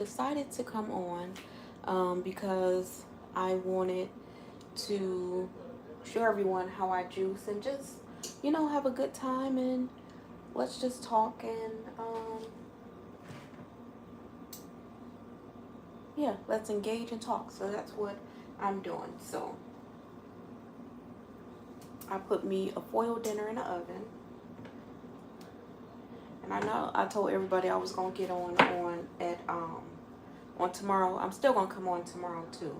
decided to come on because I wanted to show everyone how I juice and just, have a good time and let's just talk and, yeah, let's engage and talk. So that's what I'm doing. So I put me a foil dinner in the oven. And I know I told everybody I was gonna get on tomorrow. I'm still gonna come on tomorrow too.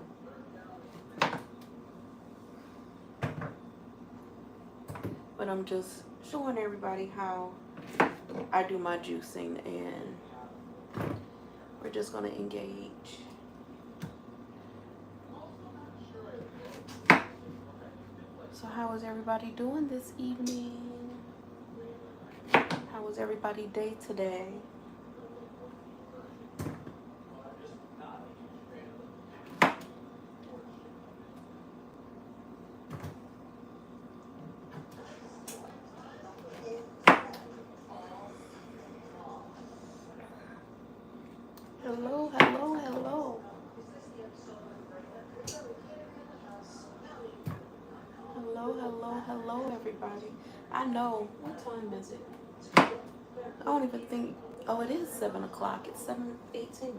But I'm just showing everybody how I do my juicing and we're just gonna engage. So how is everybody doing this evening? How was everybody's day today? Hello, hello, hello. Hello, hello, hello, everybody. I know. What time is it? I don't even think. Oh, it is 7 o'clock. It's 7:18.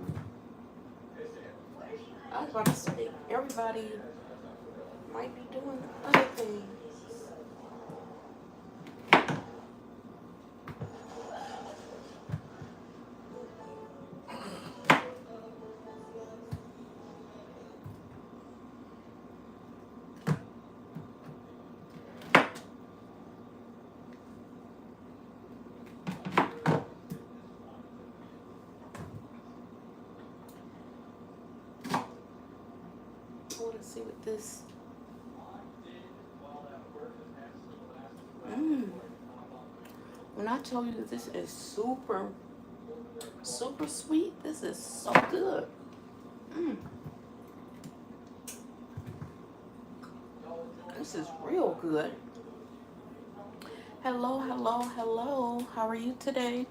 I was about to say everybody might be doing other things. I want to see what this. Mmm. When I tell you that this is super, super sweet, this is so good. Mmm. This is real good. Hello, hello, hello. How are you today?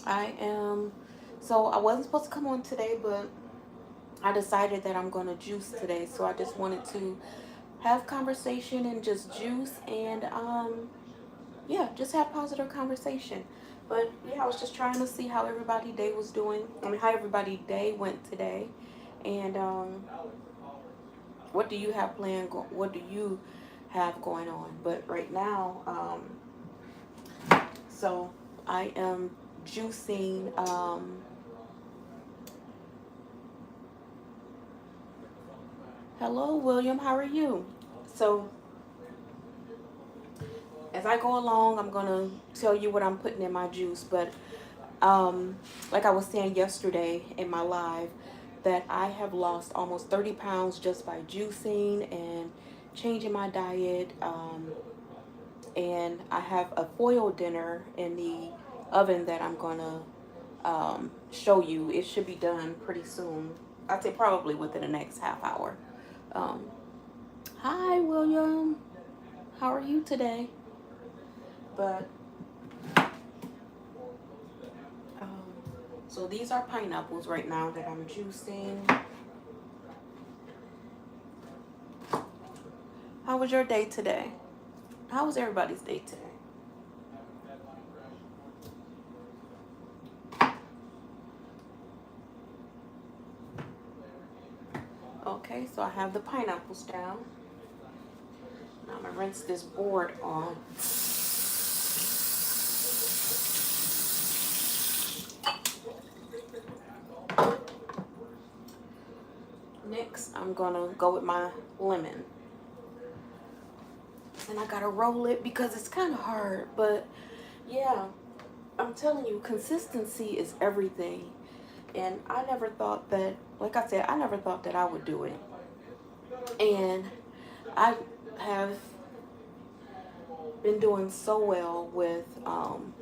I am. So I wasn't supposed to come on today, but I decided that I'm going to juice today. So I just wanted to have conversation and just juice and yeah, just have positive conversation. But yeah, I was just trying to see how everybody day was doing. I mean, how everybody day went today, and what do you have planned? What do you have going on? But right now, so I am juicing. Hello, William. How are you? So as I go along, I'm gonna tell you what I'm putting in my juice. But like I was saying yesterday in my live, that I have lost almost 30 pounds just by juicing and changing my diet. And I have a foil dinner in the oven that I'm gonna show you. It should be done pretty soon. I'd say probably within the next half hour. Um, Hi, William. How are you today? But um, so these are pineapples right now that I'm juicing. How was your day today? How was everybody's day today? Okay, so I have the pineapples down. Now I'm gonna rinse this board on. Next, I'm gonna go with my lemon. And I gotta roll it because it's kind of hard, but yeah, I'm telling you, consistency is everything. And I never thought that, like I said, I never thought that I would do it. And I have been doing so well with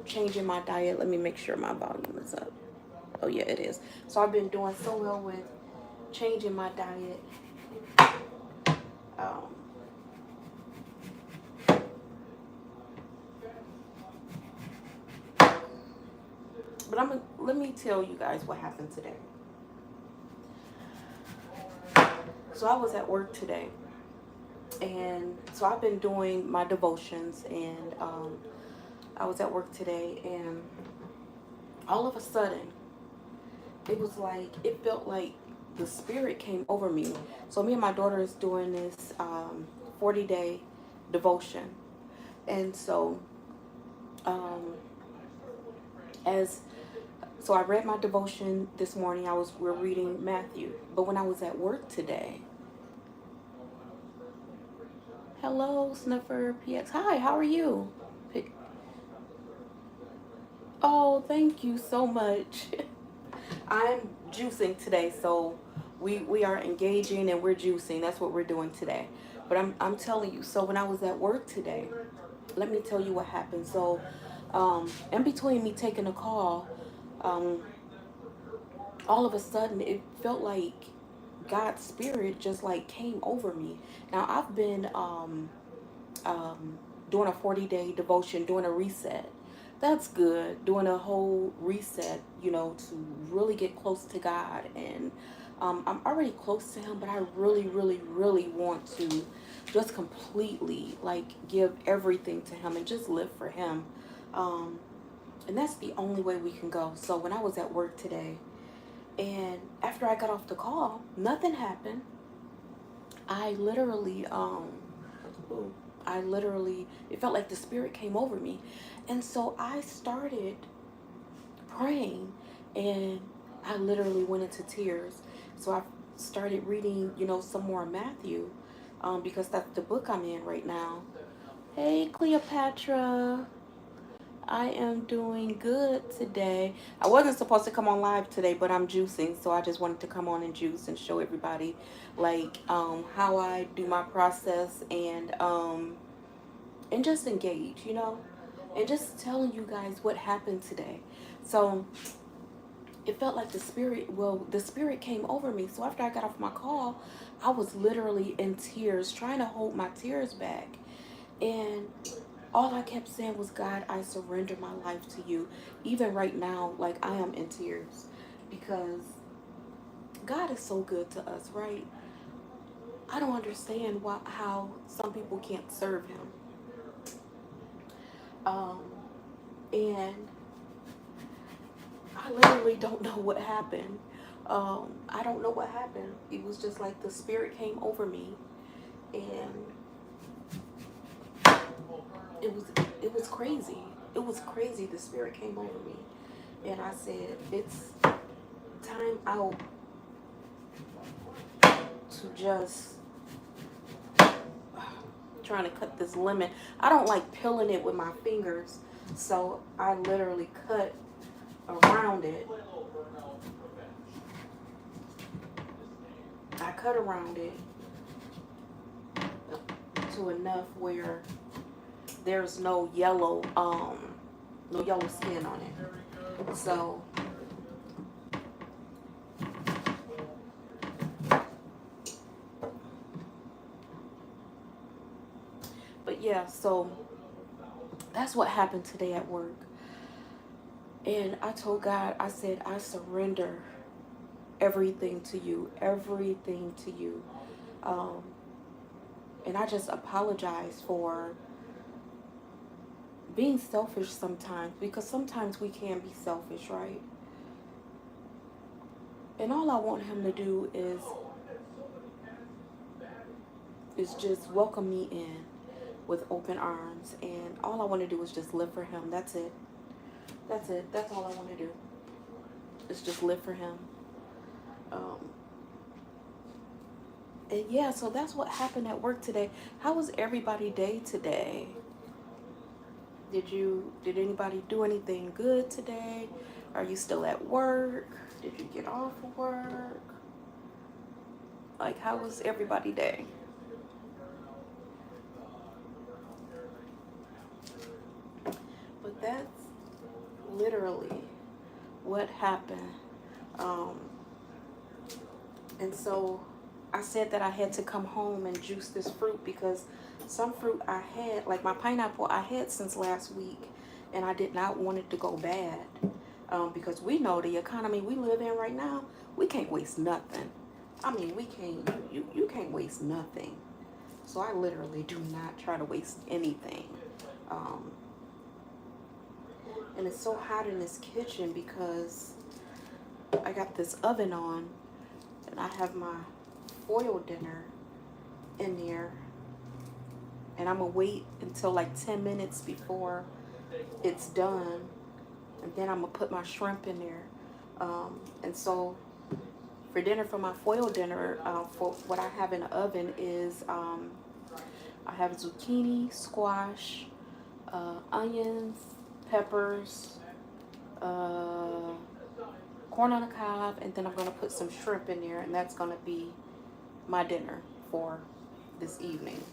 changing my diet. Let me make sure my volume is up. Oh, yeah, it is. So I've been doing so well with changing my diet. Um, but let let me tell you guys what happened today. So I was at work today, and so I've been doing my devotions, and I was at work today, and all of a sudden, it felt like the spirit came over me. So me and my daughter is doing this 40-day devotion, and so as so I read my devotion this morning. We're reading Matthew, but when I was at work today, hello Snuffer PX, hi, how are you? Oh, thank you so much. I'm juicing today, so we are engaging and we're juicing. That's what we're doing today. But I'm telling you, so when I was at work today, let me tell you what happened. So in between me taking a call, all of a sudden it felt like God's spirit just like came over me. Now I've been doing a 40-day devotion, doing a reset. That's good. Doing a whole reset, to really get close to God. And I'm already close to Him, but I really, really, really want to just completely like give everything to Him and just live for Him. And that's the only way we can go. So when I was at work today, and after I got off the call, nothing happened. I literally, it felt like the spirit came over me. And so I started praying, and I literally went into tears. So I started reading, some more Matthew, because that's the book I'm in right now. Hey, Cleopatra. I am doing good today. I wasn't supposed to come on live today, but I'm juicing, so I just wanted to come on and juice and show everybody like how I do my process, and just engage, and just telling you guys what happened today. So it felt like the spirit came over me. So after I got off my call, I was literally in tears, trying to hold my tears back, and all I kept saying was, God, I surrender my life to you. Even right now, like, I am in tears because God is so good to us, right? I don't understand how some people can't serve Him. And I literally don't know what happened. I don't know what happened. It was just like the spirit came over me, and it was crazy. It was crazy. The spirit came over me, and I said, it's time out to just trying to cut this lemon. I don't like peeling it with my fingers, so I literally cut around it. I cut around it to enough where there's no yellow skin on it. So but yeah, so that's what happened today at work. And I told God, I said, I surrender everything to you, everything to you. And I just apologize for being selfish sometimes, because sometimes we can be selfish, right? And all I want Him to do is just welcome me in with open arms. And all I want to do is just live for Him. That's it. That's it. That's all I want to do. Is just live for Him. And yeah, so that's what happened at work today. How was everybody's day today? Did anybody do anything good today? Are you still at work? Did you get off of work? Like, how was everybody's day? But that's literally what happened. And so I said that I had to come home and juice this fruit, because some fruit I had, like my pineapple, I had since last week, and I did not want it to go bad. because we know the economy we live in right now, we can't waste nothing. I mean, we can't, you can't waste nothing. So I literally do not try to waste anything. Um, and it's so hot in this kitchen because I got this oven on and I have my foil dinner in there, and I'm gonna wait until like 10 minutes before it's done, and then I'm gonna put my shrimp in there. And so for dinner, for my foil dinner, for what I have in the oven is I have zucchini, squash, onions, peppers, uh, corn on the cob, and then I'm gonna put some shrimp in there, and that's gonna be my dinner for this evening.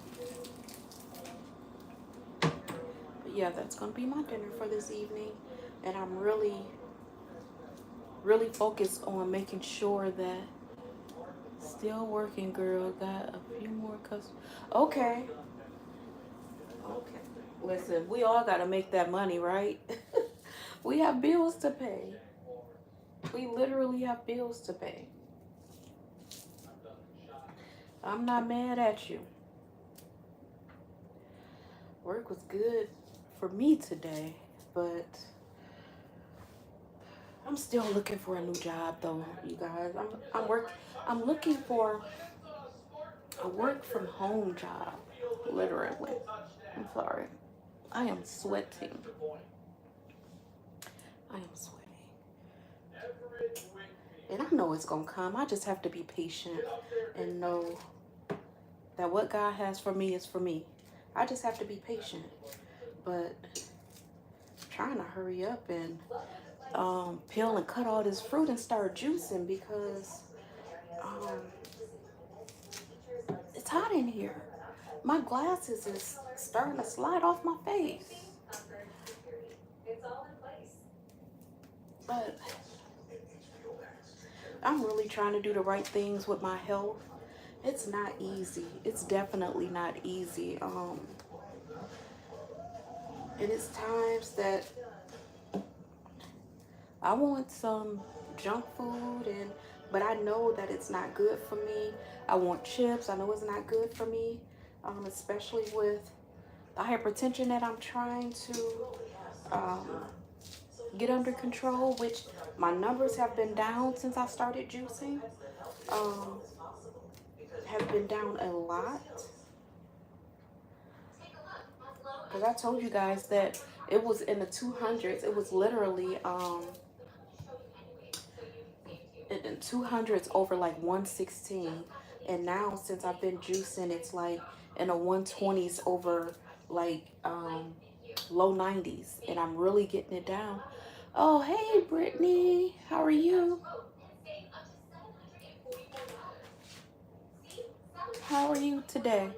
But yeah, that's gonna be my dinner for this evening, and I'm really focused on making sure that still working, girl. Got a few more customers. Okay, okay. Listen, we all gotta make that money, right? We have bills to pay. We literally have bills to pay. I'm not mad at you. Work was good for me today, but I'm still looking for a new job though, you guys. I'm looking for a work from home job. Literally. I'm sorry. I am sweating. I am sweating. And I know it's gonna come. I just have to be patient and know that what God has for me is for me. I just have to be patient. But trying to hurry up and peel and cut all this fruit and start juicing because um, it's hot in here. My glasses is starting to slide off my face. But I'm really trying to do the right things with my health. It's not easy. It's definitely not easy. And it's times that I want some junk food, but I know that it's not good for me. I want chips. I know it's not good for me, especially with the hypertension that I'm trying to um, get under control, which my numbers have been down since I started juicing. Um, have been down a lot. Because I told you guys that it was in the 200s. It was literally in 200s over like 116. And now since I've been juicing, it's like in the 120s over like low 90s. And I'm really getting it down. Oh, hey, Brittany. How are you? How are you today?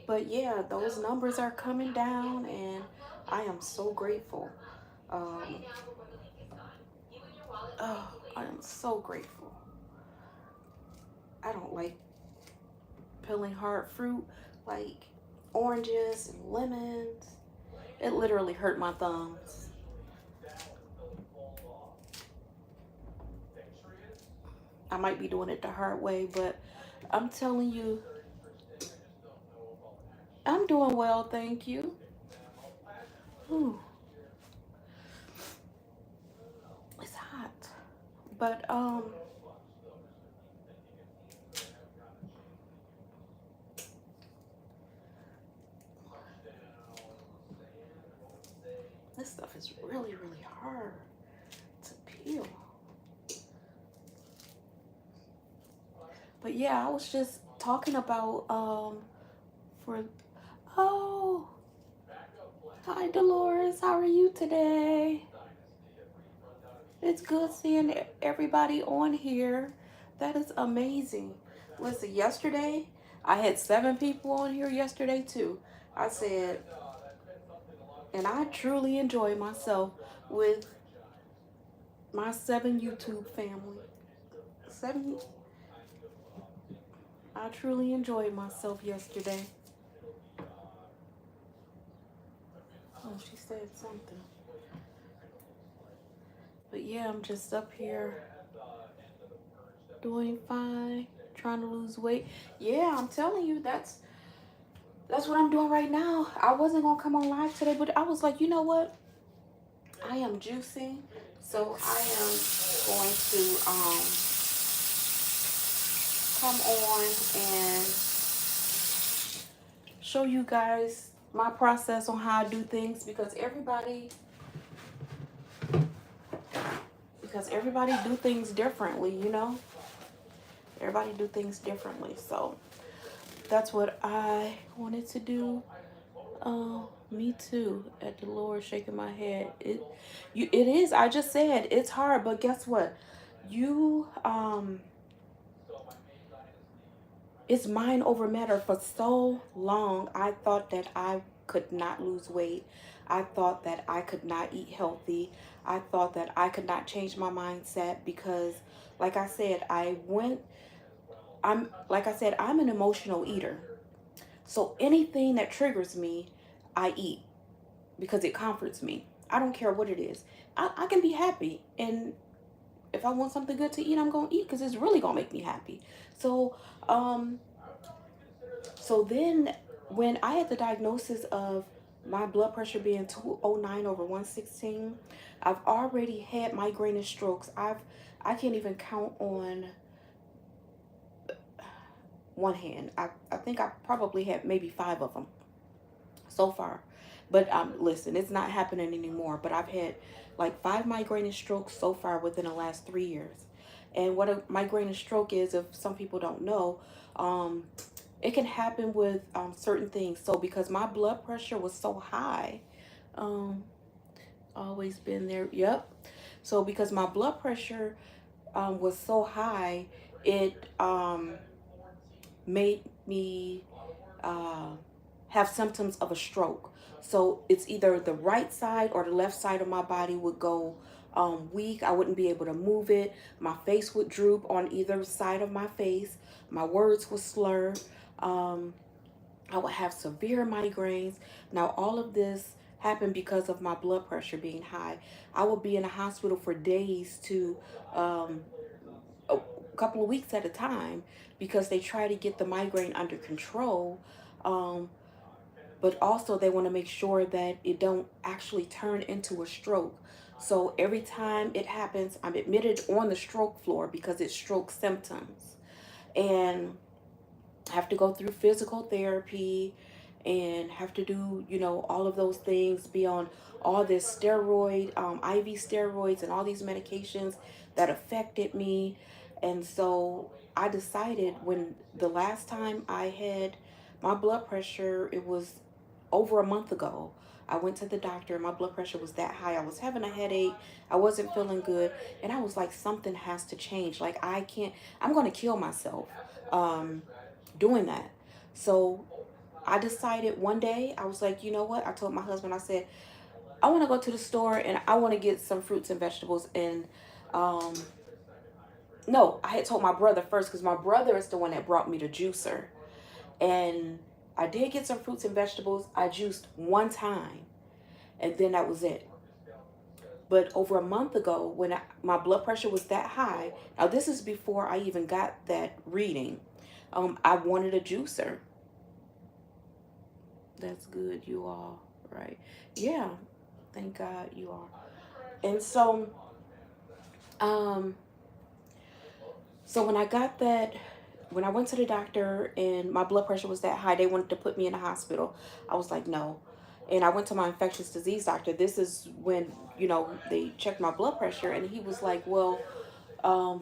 But yeah, those numbers are coming down, and I am so grateful. Um, oh, I am so grateful. I don't like peeling hard fruit like oranges and lemons. It literally hurt my thumbs. I might be doing it the hard way, but I'm telling you, I'm doing well, thank you. Ooh, it's hot. But this stuff is really hard to peel. But yeah, I was just talking about for oh, hi Dolores, how are you today? It's good seeing everybody on here. That is amazing. Listen, yesterday I had 7 people on here yesterday too. I said, and I truly enjoy myself with my 7 YouTube family. 7. I truly enjoyed myself yesterday. Oh, she said something. But yeah, I'm just up here doing fine, trying to lose weight. Yeah, I'm telling you, that's what I'm doing right now. I wasn't gonna come on live today, but I was like, you know what? I am juicing, so I am going to come on and show you guys my process on how I do things because everybody do things differently, you know? Everybody do things differently. So that's what I wanted to do. Me too. At the Lord, shaking my head. It is. I just said it's hard, but guess what? You it's mind over matter. For so long, I thought that I could not lose weight. I thought that I could not eat healthy. I thought that I could not change my mindset because, like I said, I'm an emotional eater. So anything that triggers me, I eat because it comforts me. I don't care what it is. I can be happy. And if I want something good to eat, I'm going to eat because it's really going to make me happy. So, um, so then when I had the diagnosis of my blood pressure being 209 over 116, I've already had migraine and strokes. I can't even count on one hand. I think I probably had maybe five of them so far. But listen, it's not happening anymore. But I've had like five migraine and strokes so far within the last 3 years. And what a migraine and stroke is, if some people don't know, um, it can happen with certain things. So because my blood pressure was so high, um, always been there. Yep. So because my blood pressure was so high, it made me uh, have symptoms of a stroke. So it's either the right side or the left side of my body would go weak. I wouldn't be able to move it. My face would droop on either side of my face. My words would slur. Um, I would have severe migraines. Now, all of this happened because of my blood pressure being high. I would be in the hospital for days to um, a couple of weeks at a time because they try to get the migraine under control. Um, but also they want to make sure that it don't actually turn into a stroke. So every time it happens, I'm admitted on the stroke floor because it's stroke symptoms. And have to go through physical therapy and have to do, all of those things, be on all this IV steroids and all these medications that affected me. And so I decided when the last time I had my blood pressure, it was over a month ago. I went to the doctor. My blood pressure was that high. I was having a headache. I wasn't feeling good. And I was like, something has to change. Like, I'm going to kill myself. Doing that. So I decided one day, I was like, you know what? I told my husband, I said, I want to go to the store and I want to get some fruits and vegetables. And um, no, I had told my brother first because my brother is the one that brought me the juicer. And I did get some fruits and vegetables. I juiced one time and then that was it. But over a month ago, when my blood pressure was that high, now this is before I even got that reading, I wanted a juicer. That's good, you all, right? Yeah, thank God you are. And um, so when I went to the doctor and my blood pressure was that high, they wanted to put me in the hospital. I was like, no. And I went to my infectious disease doctor. This is when, they checked my blood pressure, and he was like, well,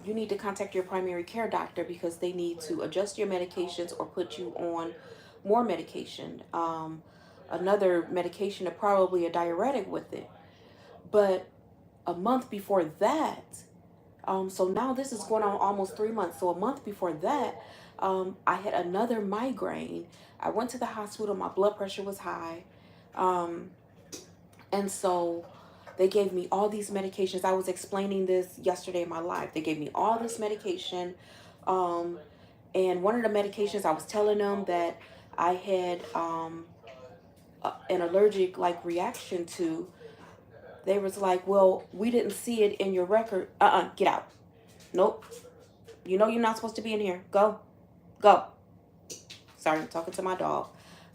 you need to contact your primary care doctor because they need to adjust your medications or put you on more medication. Another medication, or probably a diuretic with it. But a month before that, so now this is going on almost 3 months. So a month before that, I had another migraine. I went to the hospital. My blood pressure was high. Um, and so they gave me all these medications. I was explaining this yesterday in my life. They gave me all this medication. Um, and one of the medications, I was telling them that I had an allergic like reaction to. They was like, well, we didn't see it in your record. Get out. Nope. You know you're not supposed to be in here. Go. Go. Sorry, I'm talking to my dog.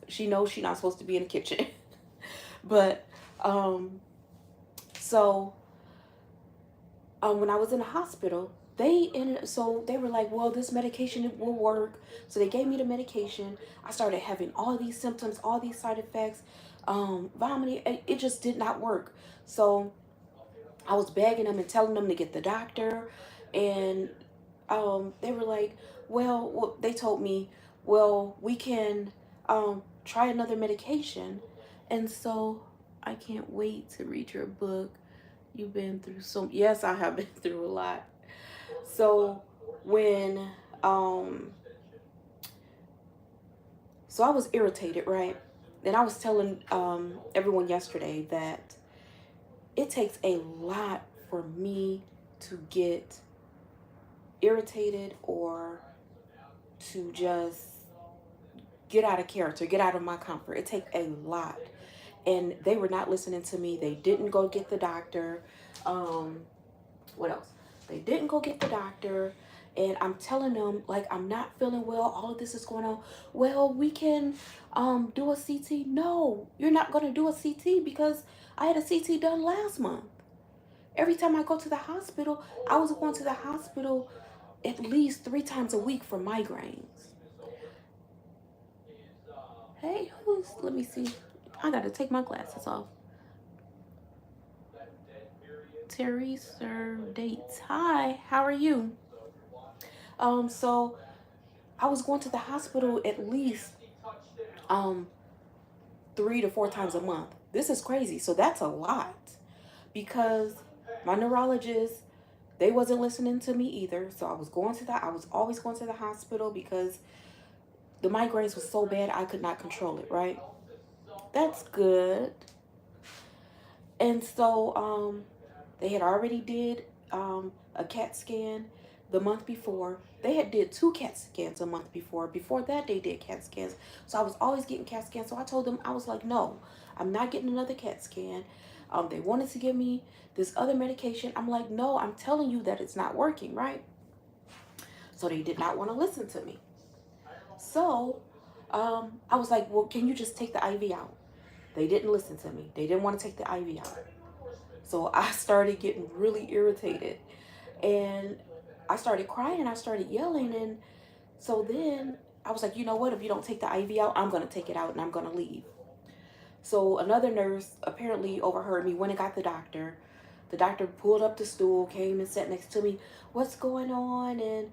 She knows she's not supposed to be in the kitchen. But, so, when I was in the hospital, they were like, well, this medication will work. So they gave me the medication. I started having all these symptoms, all these side effects, vomiting. It just did not work. So I was begging them and telling them to get the doctor. And they were like, well, they told me, well, we can try another medication. And so I can't wait to read your book. You've been through yes, I have been through a lot. So when, um, so I was irritated, right? And I was telling everyone yesterday that it takes a lot for me to get irritated or to just get out of character, get out of my comfort. It takes a lot. And they were not listening to me. They didn't go get the doctor. What else? They didn't go get the doctor. And I'm telling them, like, I'm not feeling well. All of this is going on. Well, we can do a CT. No, you're not going to do a CT because I had a CT done last month. Every time I go to the hospital, I was going to the hospital at least 3 times a week for migraines. Hey, let me see. I got to take my glasses off. Terry serve dates. Hi, how are you? So I was going to the hospital at least 3 to 4 times a month. This is crazy. So that's a lot because my neurologist, they wasn't listening to me either. So I was always going to the hospital because the migraines was so bad I could not control it, right? That's good. And so they had already did a CAT scan the month before. They had did 2 CAT scans a month before. Before that, they did CAT scans. So I was always getting CAT scans. So I told them, I was like, no, I'm not getting another CAT scan. They wanted to give me this other medication. I'm like, no, I'm telling you that it's not working, right? So they did not want to listen to me. So I was like, well, can you just take the IV out? They didn't listen to me. They didn't want to take the IV out. So I started getting really irritated. And I started crying and I started yelling. And so then I was like, you know what? If you don't take the IV out, I'm going to take it out and I'm going to leave. So another nurse apparently overheard me, went and got the doctor. The doctor pulled up the stool, came and sat next to me. What's going on? And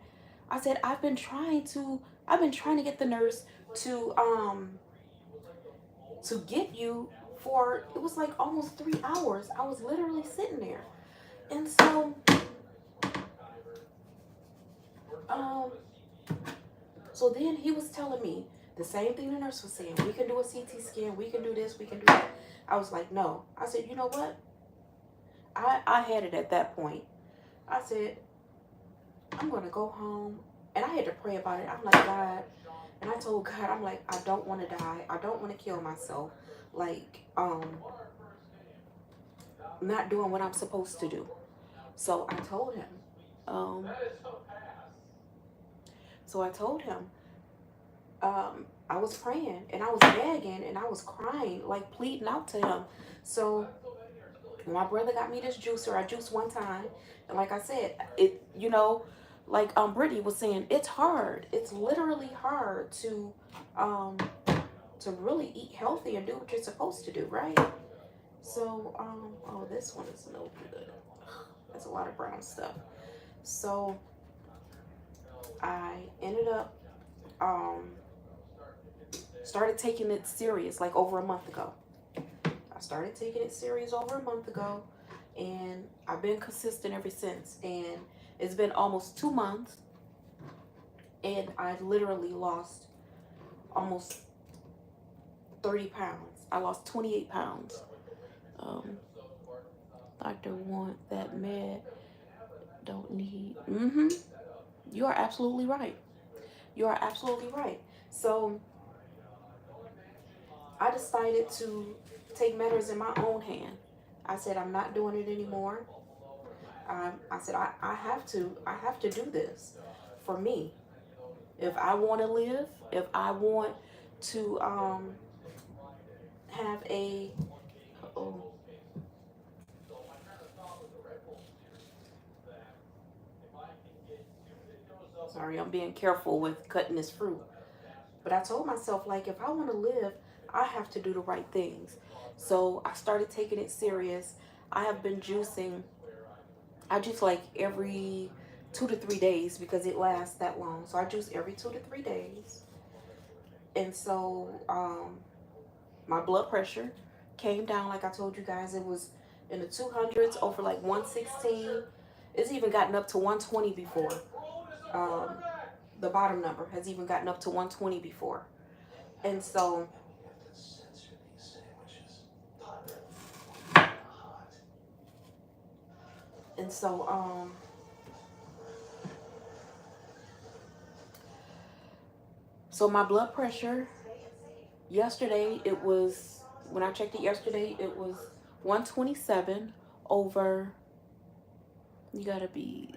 I said, I've been trying to get the nurse to get you for, it was like almost 3 hours. I was literally sitting there. And so, so then he was telling me the same thing the nurse was saying. We can do a CT scan. We can do this. We can do that. I was like, no. I said, you know what? I had it at that point. I said, I'm going to go home. And I had to pray about it. I'm like, God. And I told God, I'm like, I don't want to die. I don't want to kill myself. Like, not doing what I'm supposed to do. So I told him. I was praying and I was begging and I was crying, like pleading out to him. So my brother got me this juicer. I juiced one time. And like I said, it, like Brittany was saying, it's hard. It's literally hard to really eat healthy and do what you're supposed to do, right? So, oh, this one is no good. There's a lot of brown stuff. So I ended up started taking it serious like over a month ago. I started taking it serious over a month ago, and I've been consistent ever since. And it's been almost 2 months, and I literally lost almost 30 pounds. I lost 28 pounds. Doctor want that med, don't need. You are absolutely right. You are absolutely right. So I decided to take matters in my own hand. I said, I'm not doing it anymore. I said, I have to do this for me. If I want to live, if I want to have a, oh, sorry, I'm being careful with cutting this fruit. But I told myself, like, if I want to live, I have to do the right things. So I started taking it serious. I have been juicing. I juice like every 2 to 3 days because it lasts that long. So I juice every 2 to 3 days. And so my blood pressure came down, like I told you guys. It was in the 200s over like 116. It's even gotten up to 120 before. Um, the bottom number has even gotten up to 120 before. And so and so so my blood pressure yesterday, it was, when I checked it yesterday, it was 127 over, you gotta be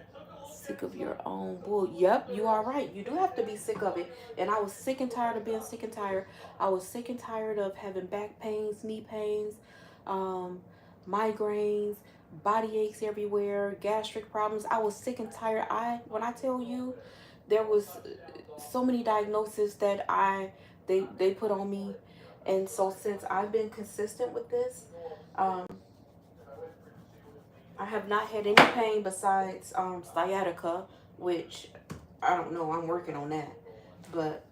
sick of your own bull. Yep, you are right. You do have to be sick of it. And I was sick and tired of being sick and tired. I was sick and tired of having back pains, knee pains, um, migraines, body aches everywhere, gastric problems. I was sick and tired. When I tell you, there was so many diagnoses that they put on me. And so since I've been consistent with this, um, I have not had any pain besides sciatica, which I don't know. I'm working on that, but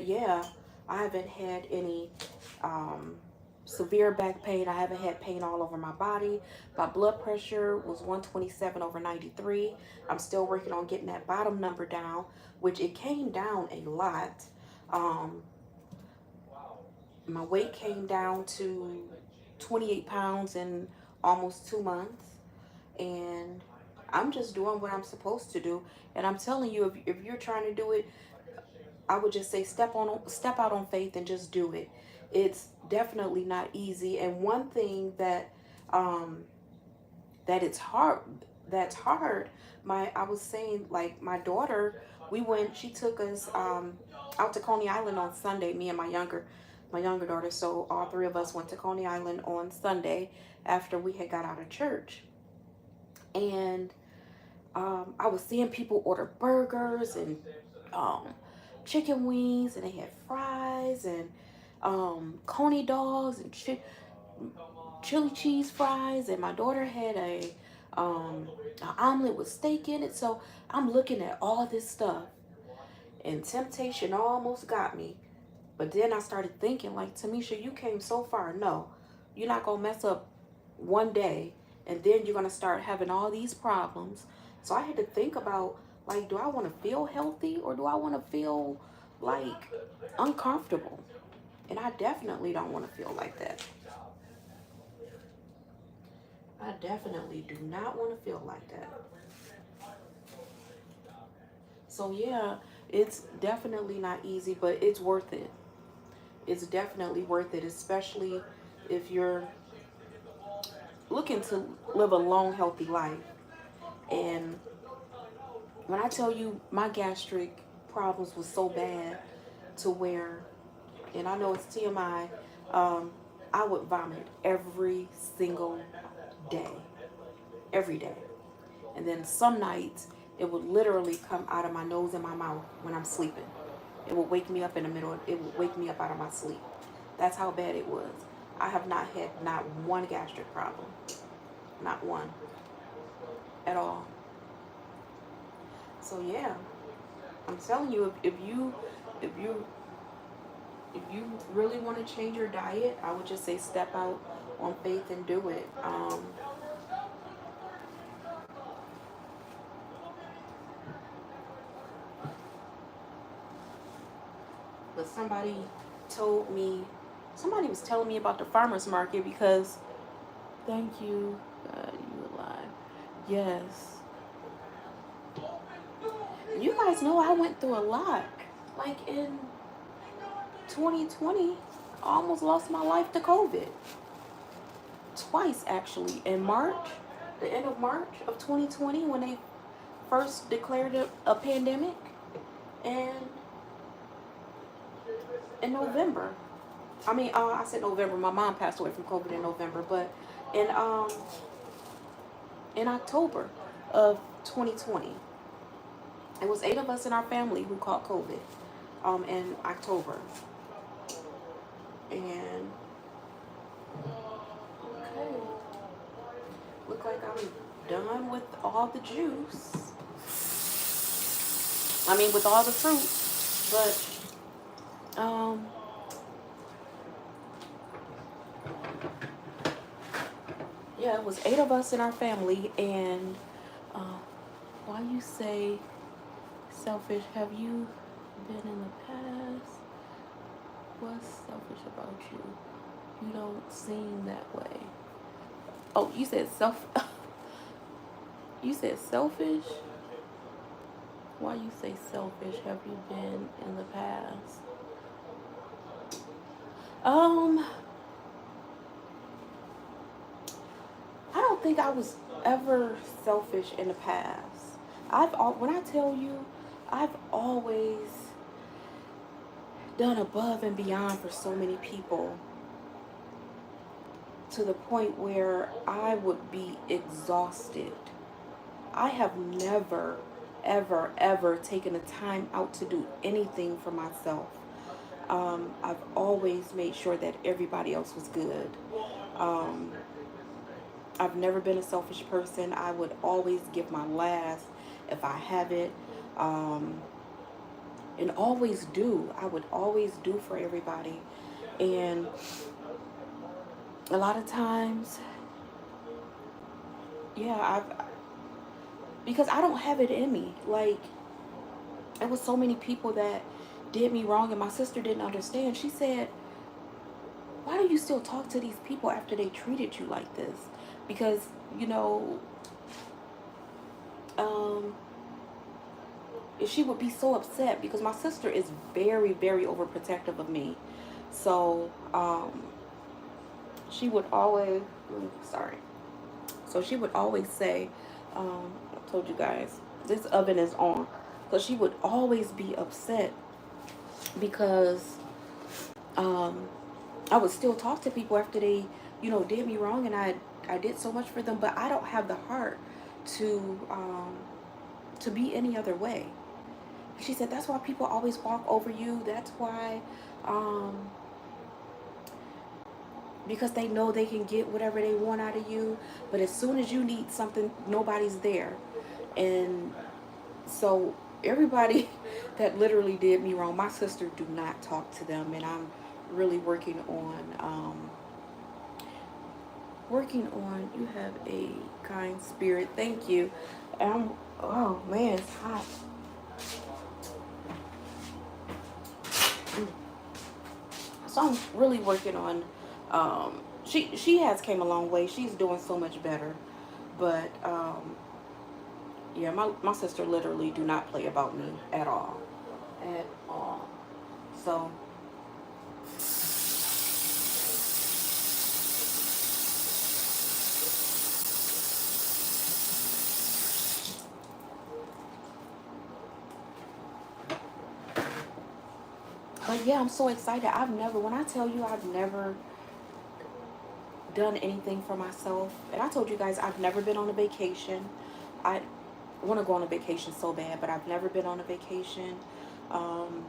yeah, I haven't had any severe back pain. I haven't had pain all over my body. My blood pressure was 127 over 93. I'm still working on getting that bottom number down, which it came down a lot. Um, my weight came down to 28 pounds in almost 2 months. And I'm just doing what I'm supposed to do. And I'm telling you, if you're trying to do it, I would just say step out on faith and just do it. It's definitely not easy. And one thing that um that it's hard that's hard, I was saying, like, my daughter, she took us out to Coney Island on Sunday, me and my younger daughter. So all three of us went to Coney Island on Sunday after we had got out of church. And I was seeing people order burgers and um, chicken wings, and they had fries and coney dogs and chili cheese fries, and my daughter had an omelet with steak in it. So I'm looking at all this stuff, and temptation almost got me. But then I started thinking, like, Tamisha, you came so far. No, you're not gonna mess up one day, and then you're gonna start having all these problems. So I had to think about, like, do I want to feel healthy, or do I want to feel like uncomfortable? And I definitely don't want to feel like that. I definitely do not want to feel like that. So yeah, it's definitely not easy, but it's worth it. It's definitely worth it, especially if you're looking to live a long, healthy life. And when I tell you, my gastric problems was so bad to where, and I know it's TMI, um, I would vomit every single day, every day. And then some nights, it would literally come out of my nose and my mouth when I'm sleeping. It would wake me up in the middle. It would wake me up out of my sleep. That's how bad it was. I have not had not one gastric problem. Not one. At all. So yeah. I'm telling you, if you if you really want to change your diet, I would just say step out on faith and do it. But somebody was telling me about the farmer's market because, thank you, God, you alive. Yes. You guys know I went through a lot. Like in 2020, I almost lost my life to COVID. twice actually. In March, the end of March of 2020, when they first declared a pandemic, and in November. I mean, I said November. My mom passed away from COVID in November, but in in October of 2020, it was 8 of us in our family who caught COVID in October. And okay, look like I'm done with all the juice. I mean, with all the fruit, but yeah, it was 8 of us in our family, and why you say selfish? Have you been in the past? What's selfish about you? You don't seem that way. Oh, you said you said selfish? Why you say selfish? Have you been in the past? I don't think I was ever selfish in the past. When I tell you, I've always done above and beyond for so many people, to the point where I would be exhausted. I have never, ever, ever taken the time out to do anything for myself. I've always made sure that everybody else was good. I've never been a selfish person. I would always give my last if I have it. And always do. I would always do for everybody. And a lot of times, yeah, because I don't have it in me. Like, it was so many people that did me wrong, and my sister didn't understand. She said, why do you still talk to these people after they treated you like this? Because, you know, she would be so upset, because my sister is very, very overprotective of me. So, she would always, sorry. So she would always say, I told you guys, this oven is on. So she would always be upset because I would still talk to people after they, you know, did me wrong, and I did so much for them, but I don't have the heart to be any other way. She said, that's why people always walk over you. That's why, because they know they can get whatever they want out of you. But as soon as you need something, nobody's there. And so everybody that literally did me wrong, my sister, do not talk to them. And I'm really working on, you have a kind spirit. Thank you. Oh man, it's hot. So I'm really working on, she has came a long way. She's doing so much better. But, yeah, my sister literally do not play about me at all. At all. So, but yeah, I'm so excited. When I tell you I've never done anything for myself, and I told you guys I've never been on a vacation. I want to go on a vacation so bad, but I've never been on a vacation. Um,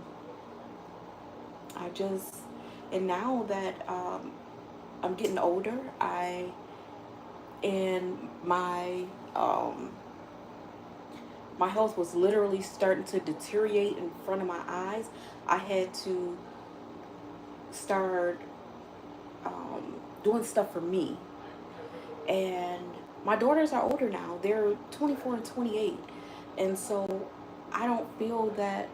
I just, and now that I'm getting older, and my health was literally starting to deteriorate in front of my eyes. I had to start doing stuff for me. And my daughters are older now. They're 24 and 28. And so I don't feel that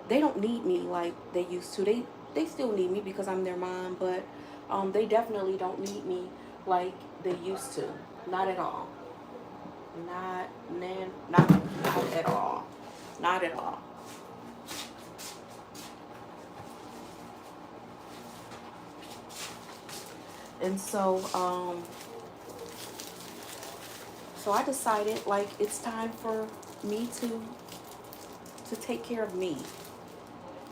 they don't need me like they used to. They still need me because I'm their mom, but they definitely don't need me like they used to. Not at all. Not at all. Not at all. And so, So I decided like it's time for me to take care of me.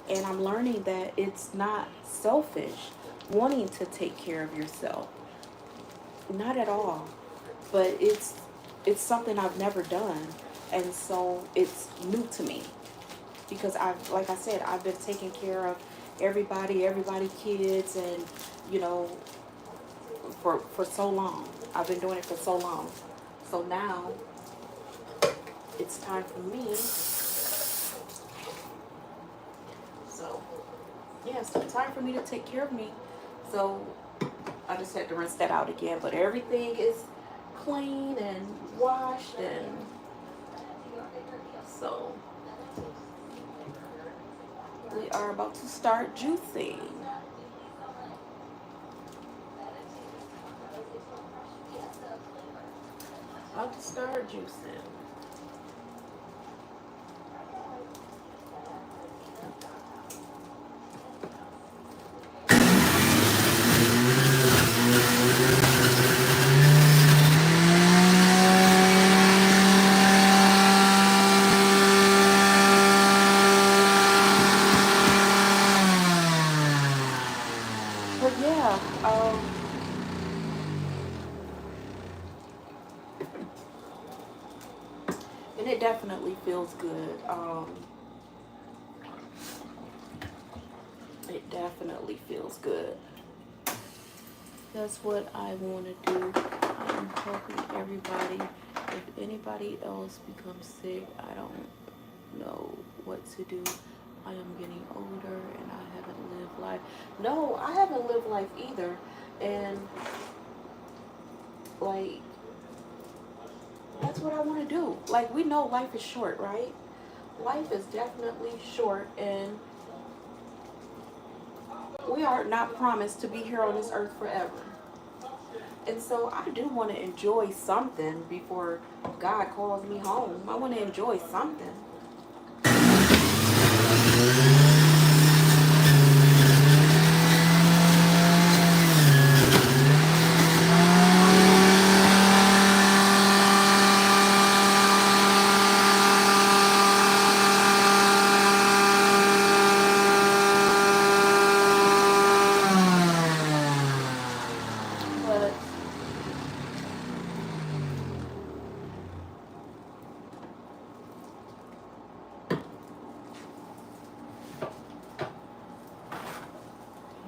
And I'm learning that it's not selfish wanting to take care of yourself. Not at all. But it's something I've never done. And so it's new to me because I've, like I said, I've been taking care of everybody kids and you know for so long. I've been doing it for so long. So now it's time for me. So yeah, so it's time for me to take care of me. So I just had to rinse that out again. But everything is clean and washed, and so we are about to start juicing. About to start juicing. But yeah, and it definitely feels good. It definitely feels good. That's what I want to do. I'm helping everybody. If anybody else becomes sick, I don't know what to do. I am getting older and I haven't lived life. No, I haven't lived life either. And like, that's what I want to do. Like, we know life is short, right? Life is definitely short, and we are not promised to be here on this earth forever. And so I do want to enjoy something before God calls me home. I want to enjoy something. But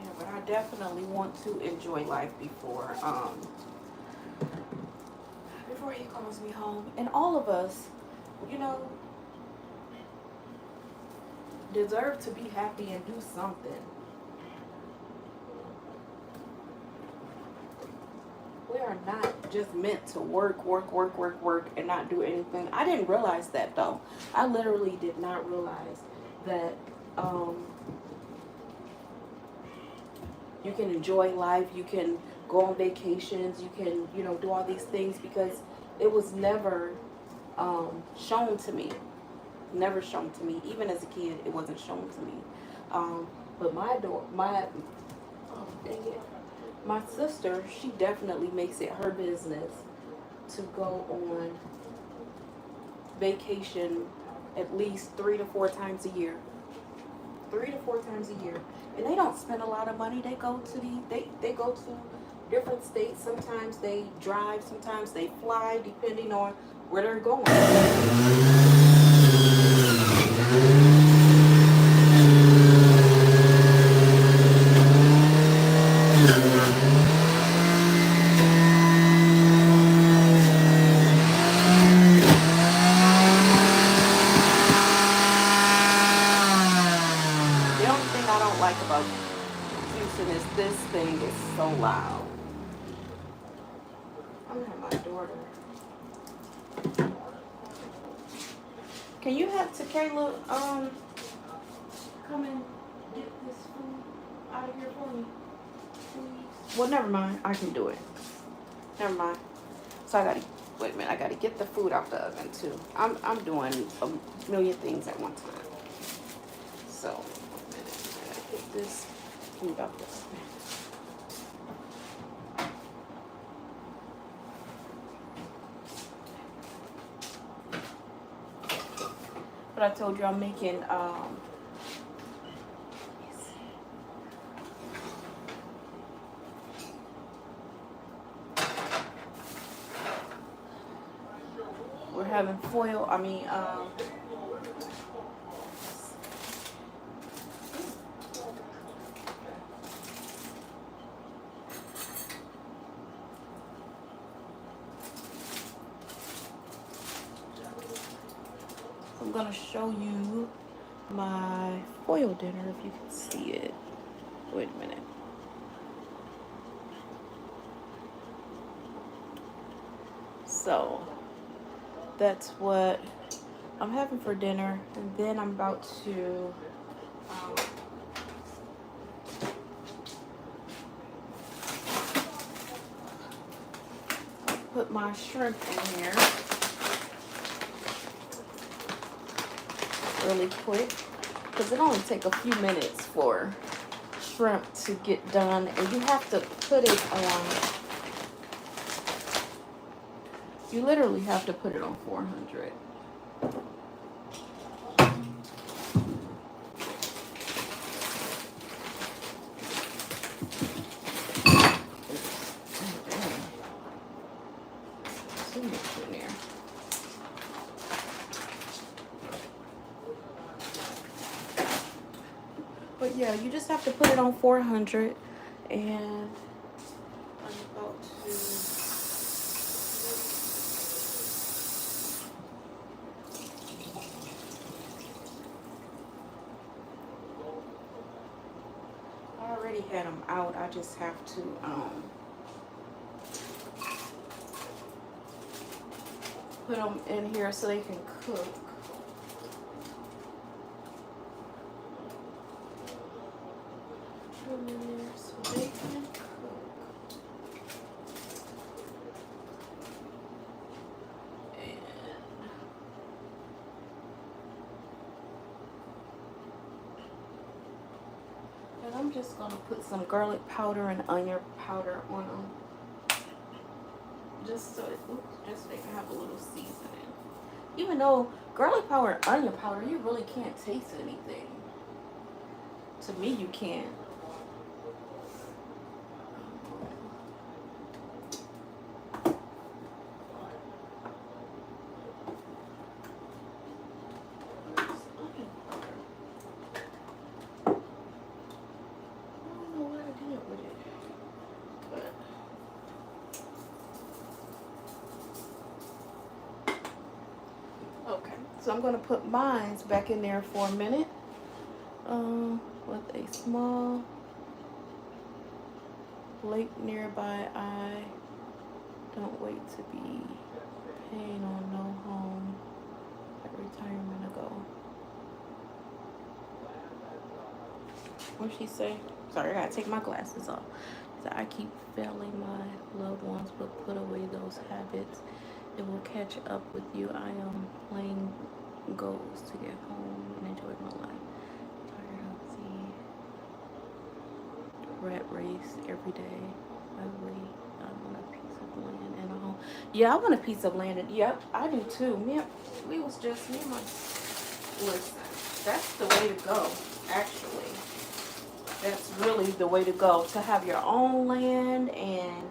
yeah, but I definitely want to enjoy life before he calls me home. And all of us, you know, deserve to be happy and do something. We are not just meant to work, and not do anything. I didn't realize that though. I literally did not realize that um, you can enjoy life, you can go on vacations, you can, you know, do all these things because it was never shown to me. Never shown to me. Even as a kid, it wasn't shown to me. But oh, dang it. My sister, she definitely makes it her business to go on vacation at least 3 to 4 times a year. 3 to 4 times a year. And they don't spend a lot of money. They go to they go to different states. Sometimes they drive, sometimes they fly, depending on where they're going. The only thing I don't like about Houston is this thing is so loud. I'm gonna have my daughter. Can you have Tequila come and get this food out of here for me, please? Well, never mind. I can do it. Never mind. So I gotta wait a minute. I gotta get the food out the oven too. I'm doing a million things at one time. So I gotta get this food out the oven. But I told you I'm making we're having foil. I'm gonna show you my foil dinner if you can see it. Wait a minute. So that's what I'm having for dinner, and then I'm about to put my shrimp in here really quick, because it only takes a few minutes for shrimp to get done, and you have to put it on, you literally have to put it on 400. But yeah, you just have to put it on 400, and I'm about to I already had them out. I just have to put them in here so they can cook. Put them in there so they can cook. And I'm just gonna put some garlic powder and onion powder on them, just so they can have a little seasoning. Even though garlic powder and onion powder, you really can't taste anything. To me, you can. So I'm going to put mine back in there for a minute with a small lake nearby. I don't wait to be paying on no home at retirement ago. What'd she say? Sorry, I gotta take my glasses off. So I keep failing my loved ones, but put away those habits. It will catch up with you. I am playing goals to get home and enjoy my life. Tired of the rat race every day. I want a piece of land and a home. Yeah, I want a piece of land. And yep, I do too. Me and my listen. That's the way to go. Actually, that's really the way to go. To have your own land and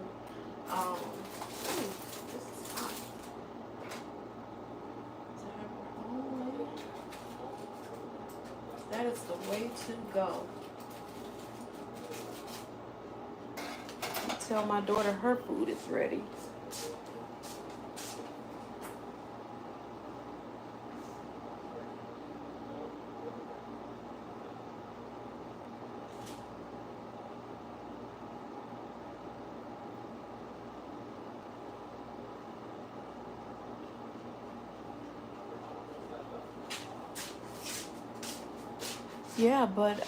that is the way to go. Tell my daughter her food is ready. Yeah, but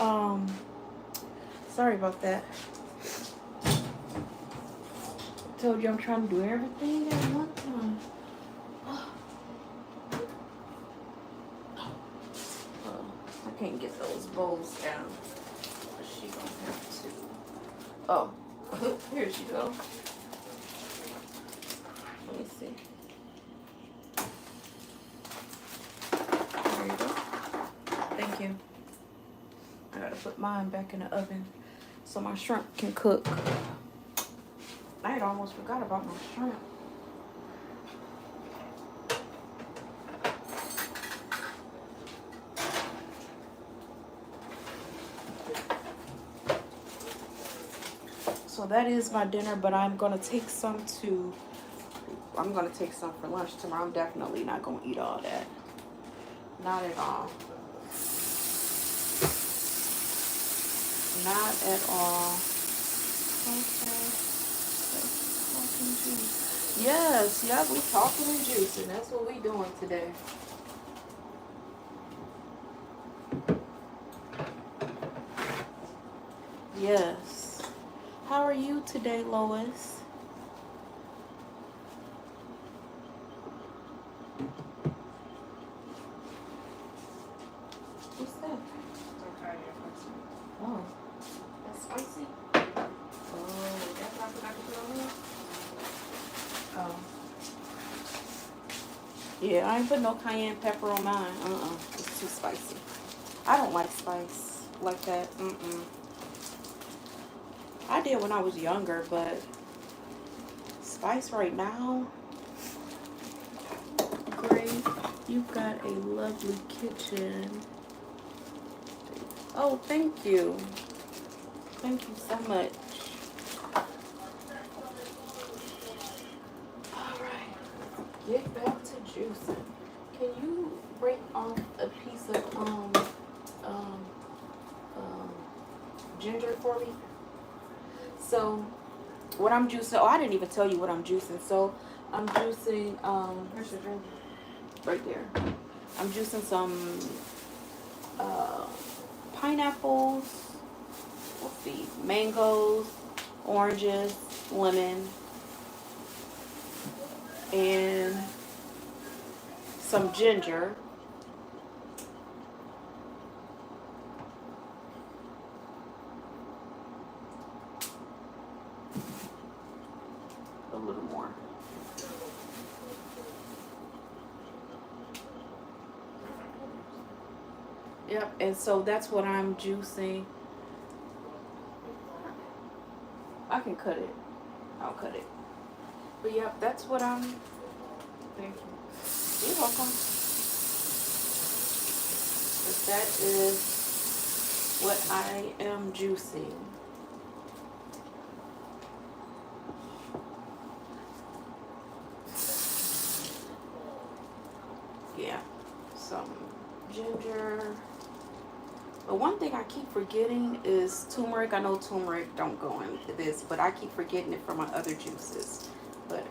sorry about that. I told you I'm trying to do everything at one time. I can't get those bowls down. She gonna have to. Oh, here she go. Let me see. There you go. Thank you. I gotta put mine back in the oven so my shrimp can cook. I had almost forgot about my shrimp. So that is my dinner, but I'm gonna take some for lunch tomorrow. I'm definitely not gonna eat all that. Not at all. Not at all. Okay. Talking juice. Yes, yeah, we talking and juicing. That's what we doing today. Yes. How are you today, Lois? What's that? Oh, that's spicy. Oh, that's what I forgot to put on there. Oh. Yeah, I ain't put no cayenne pepper on mine. It's too spicy. I don't like spice like that. I did when I was younger, but spice right now. Great. You've got a lovely kitchen. Oh, thank you. Thank you so much. Alright. Get back to juicing. Can you break off a piece of ginger for me? So what I'm juicing, I didn't even tell you what I'm juicing. So I'm juicing here's your ginger. Right there. I'm juicing some pineapples, let's see, mangoes, oranges, lemon, and some ginger. A little more. Yep, and so that's what I'm juicing. I can cut it. I'll cut it. But yep, that's what I'm. Thank you. You're welcome. But that is what I am juicing. Yeah, some ginger. But one thing I keep forgetting is turmeric. I know turmeric don't go into this, but I keep forgetting it for my other juices. But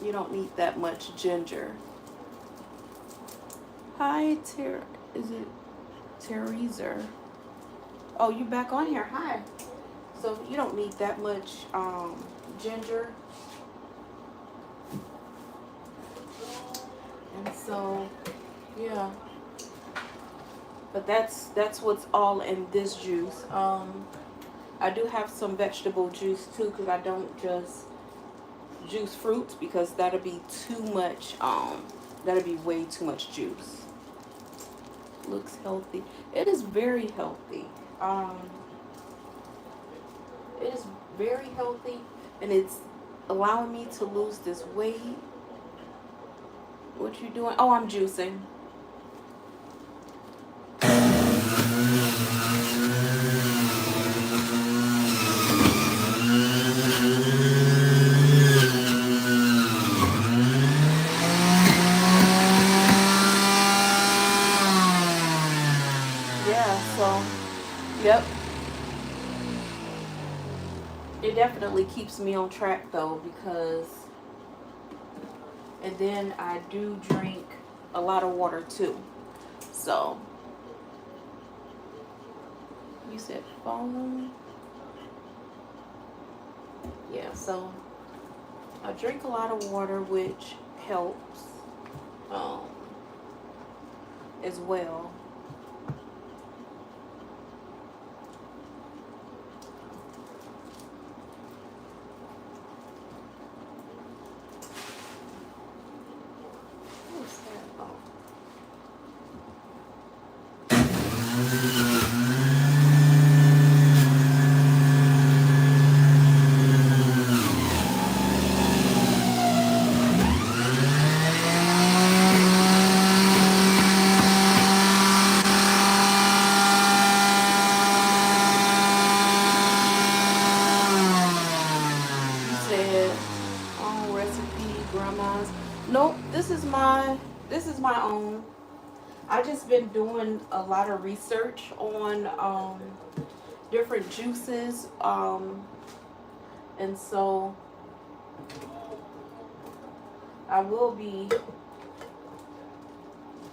you don't need that much ginger. Hi, is it Teresa? Oh, you back on here? Hi. So you don't need that much ginger. And so, yeah. But that's what's all in this juice. I do have some vegetable juice too, because I don't just juice fruits, because that'll be too much. That'll be way too much juice. Looks healthy. It is very healthy. It is very healthy, and it's allowing me to lose this weight. What you doing? Oh, I'm juicing. Yeah, so, yep. It definitely keeps me on track though, because, and then I do drink a lot of water too. So, you said phone? Yeah, so I drink a lot of water, which helps as well. grandma's. Nope, this is my own. I just been doing a lot of research on different juices, and so I will be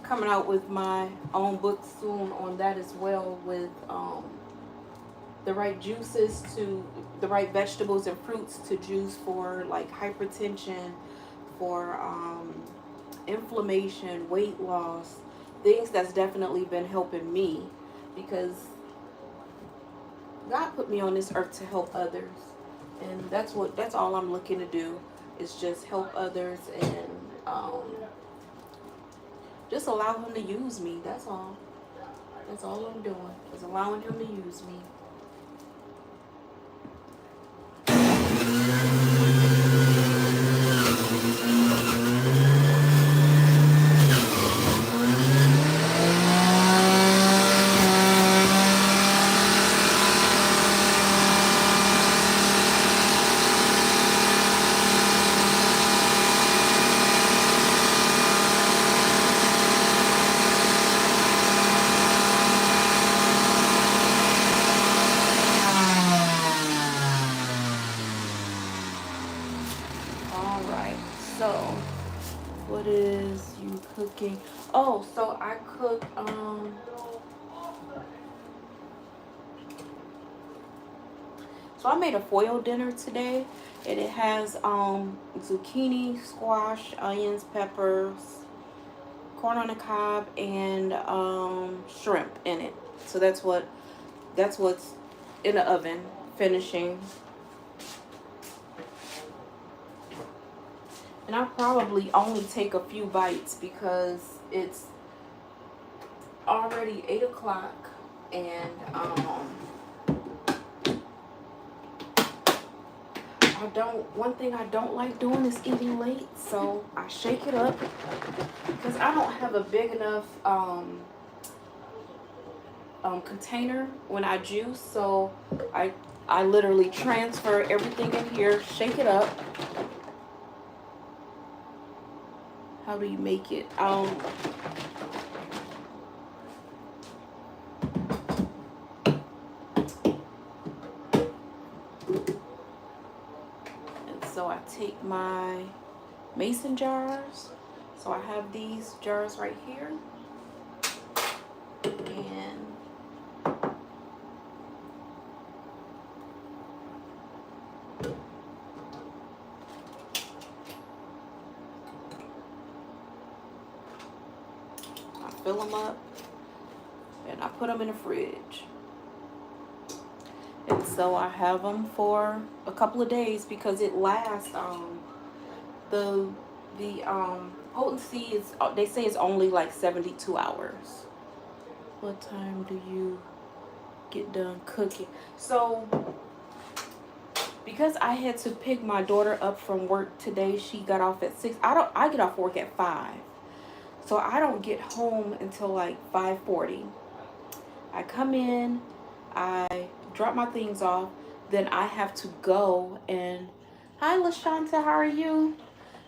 coming out with my own book soon on that as well, with the right juices to the right vegetables and fruits to juice for like hypertension, for inflammation, weight loss, things that's definitely been helping me, because God put me on this earth to help others, and that's all I'm looking to do, is just help others, and just allow him to use me. That's all. That's all I'm doing, is allowing him to use me. All right. So, what is you cooking? Oh, so I cook so I made a foil dinner today, and it has zucchini, squash, onions, peppers, corn on the cob, and shrimp in it. So that's what's in the oven finishing. And I probably only take a few bites because it's already 8 o'clock, and one thing I don't like doing is eating late, so I shake it up because I don't have a big enough container when I juice, so I literally transfer everything in here, shake it up. How do you make it? And so I take my mason jars. So I have these jars right here, and I fill them up, and I put them in the fridge. And so I have them for a couple of days because it lasts. The potency is, they say it's only like 72 hours. What time do you get done cooking? So because I had to pick my daughter up from work today, she got off at 6. I get off work at 5. So I don't get home until like 5:40. I come in, I drop my things off, then I have to go and, hi LaShanta, how are you?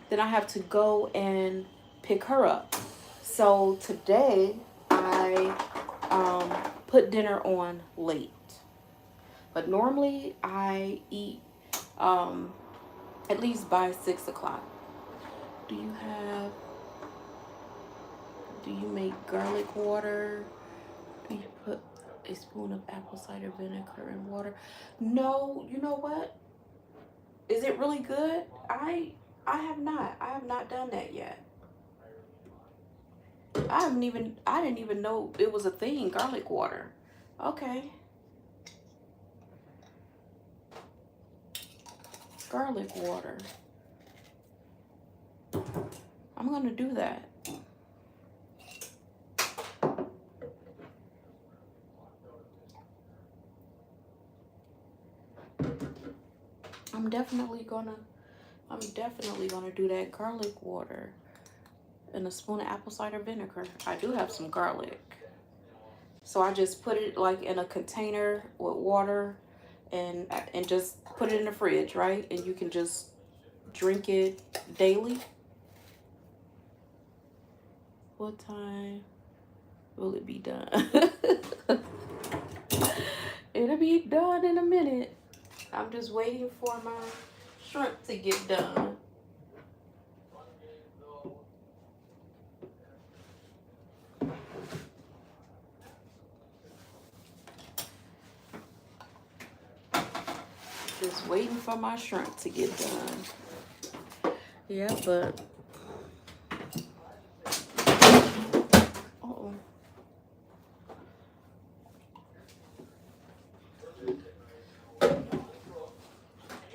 Then I have to go and pick her up. So today I put dinner on late. But normally I eat at least by 6 o'clock. Do you make garlic water? Do you put a spoon of apple cider vinegar in water? No, you know what? Is it really good? I have not done that yet. I didn't even know it was a thing, garlic water. Okay. Garlic water. I'm gonna do that. I'm definitely gonna do that, garlic water and a spoon of apple cider vinegar. I do have some garlic. So I just put it like in a container with water and just put it in the fridge, right? And you can just drink it daily. What time will it be done? It'll be done in a minute. I'm just waiting for my shrimp to get done. Just waiting for my shrimp to get done. Yeah, but uh-oh.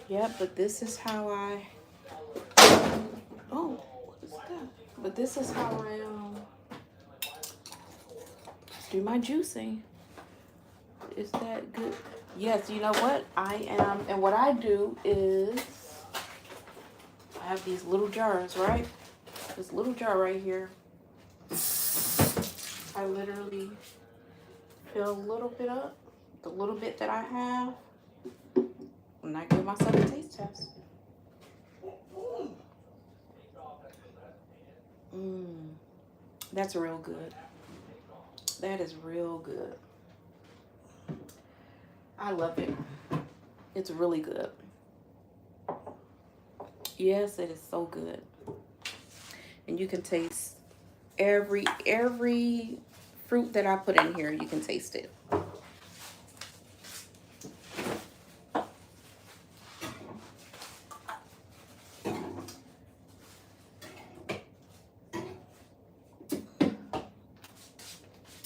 Yeah, but this is how I what is that? But this is how I do my juicing. Is that good? Yes, you know what? I am, and what I do is I have these little jars, right? This little jar right here. I literally fill a little bit up, the little bit that I have, and I give myself a taste test. That's real good. That is real good. I love it. It's really good. Yes, it is so good. And you can taste every fruit that I put in here. You can taste it.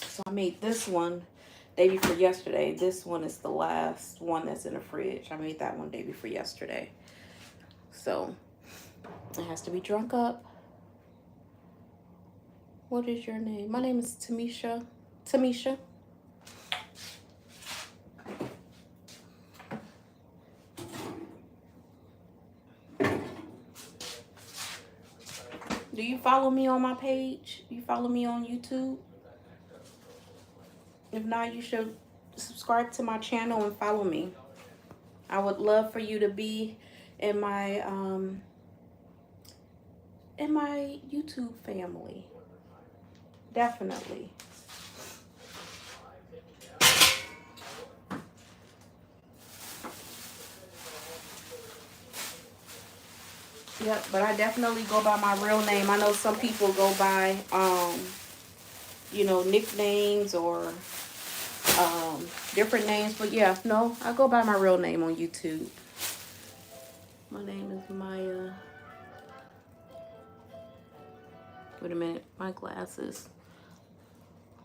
So I made this one day before yesterday. This one is the last one that's in the fridge. I made that one day before yesterday. So it has to be drunk up. What is your name? My name is Tamisha. Tamisha. Do you follow me on my page? You follow me on YouTube? If not, you should subscribe to my channel and follow me. I would love for you to be in my YouTube family. Definitely. Yep, but I definitely go by my real name. I know some people go by nicknames or different names, but yeah, no, I go by my real name on YouTube. My name is Maya. Wait a minute, my glasses.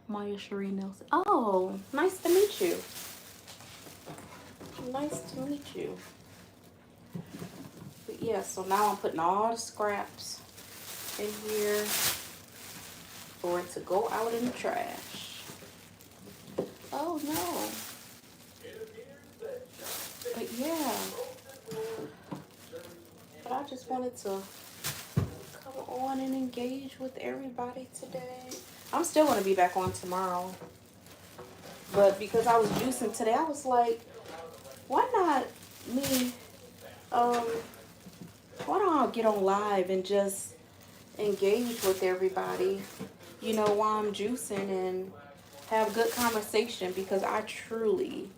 Maya Sheree Nelson. Oh, nice to meet you. Nice to meet you. But yeah, so now I'm putting all the scraps in here for it to go out in the trash. Oh no. But yeah. But I just wanted to come on and engage with everybody today. I'm still going to be back on tomorrow. But because I was juicing today, I was like, why not me, why don't I get on live and just engage with everybody, while I'm juicing and have good conversation, because I truly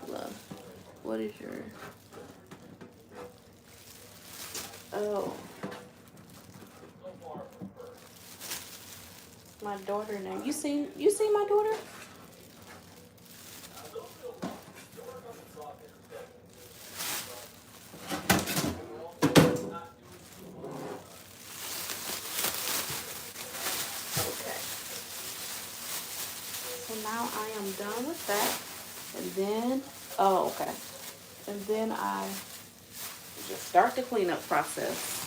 love. What is your... Oh. My daughter name. You seen my daughter? Okay. So now I am done with that. And then, okay. And then I just start the cleanup process.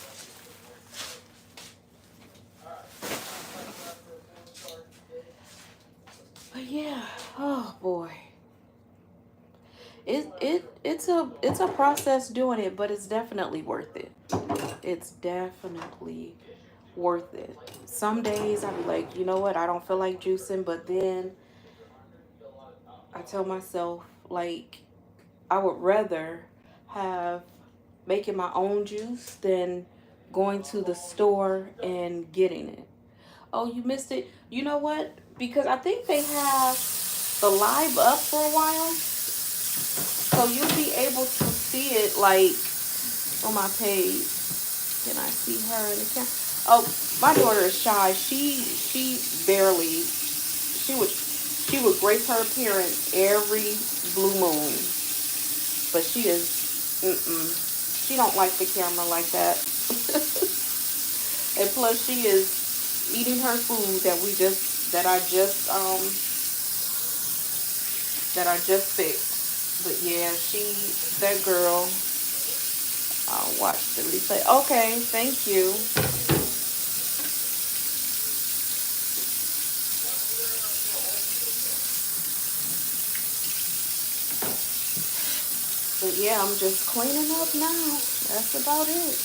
But yeah, oh boy. It's a process doing it, but it's definitely worth it. It's definitely worth it. Some days I'll be like, you know what, I don't feel like juicing, but then I tell myself, like, I would rather have making my own juice than going to the store and getting it. Oh, you missed it. You know what? Because I think they have the live up for a while, so you'll be able to see it like on my page. Can I see her in the camera? Oh, my daughter is shy. She barely she would grace her appearance every blue moon, but she is she don't like the camera like that. And plus, she is eating her food that I just fixed. But yeah, that girl. I'll watch the replay. Okay, thank you. But yeah, I'm just cleaning up now. That's about it.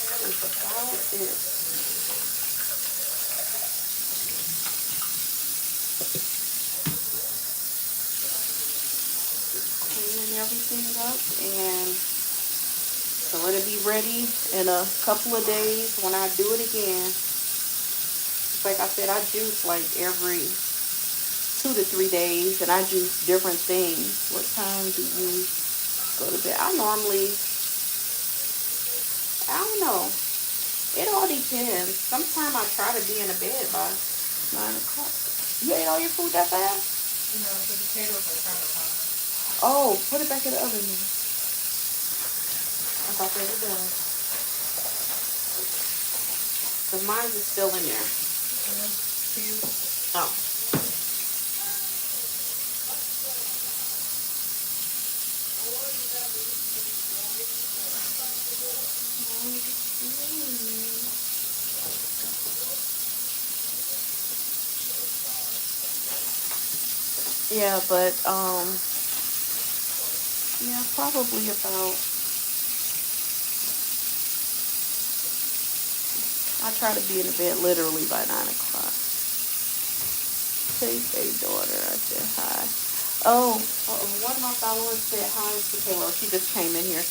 That is about it. Cleaning everything up, and so it'll be ready in a couple of days when I do it again. Like I said, I juice like every 2 to 3 days, and I juice different things. What time do you go to bed? I don't know. It all depends. Sometimes I try to be in the bed by 9 o'clock. You ate all your food that fast? The potatoes are kind of hot. Oh, put it back in the oven then. I thought they were done. Because mine is still in there. Oh. Yeah, but yeah, probably about. I try to be in the bed literally by 9 o'clock. Take a daughter. I said hi. Oh, one of my followers said hi to Taylor. She just came in here.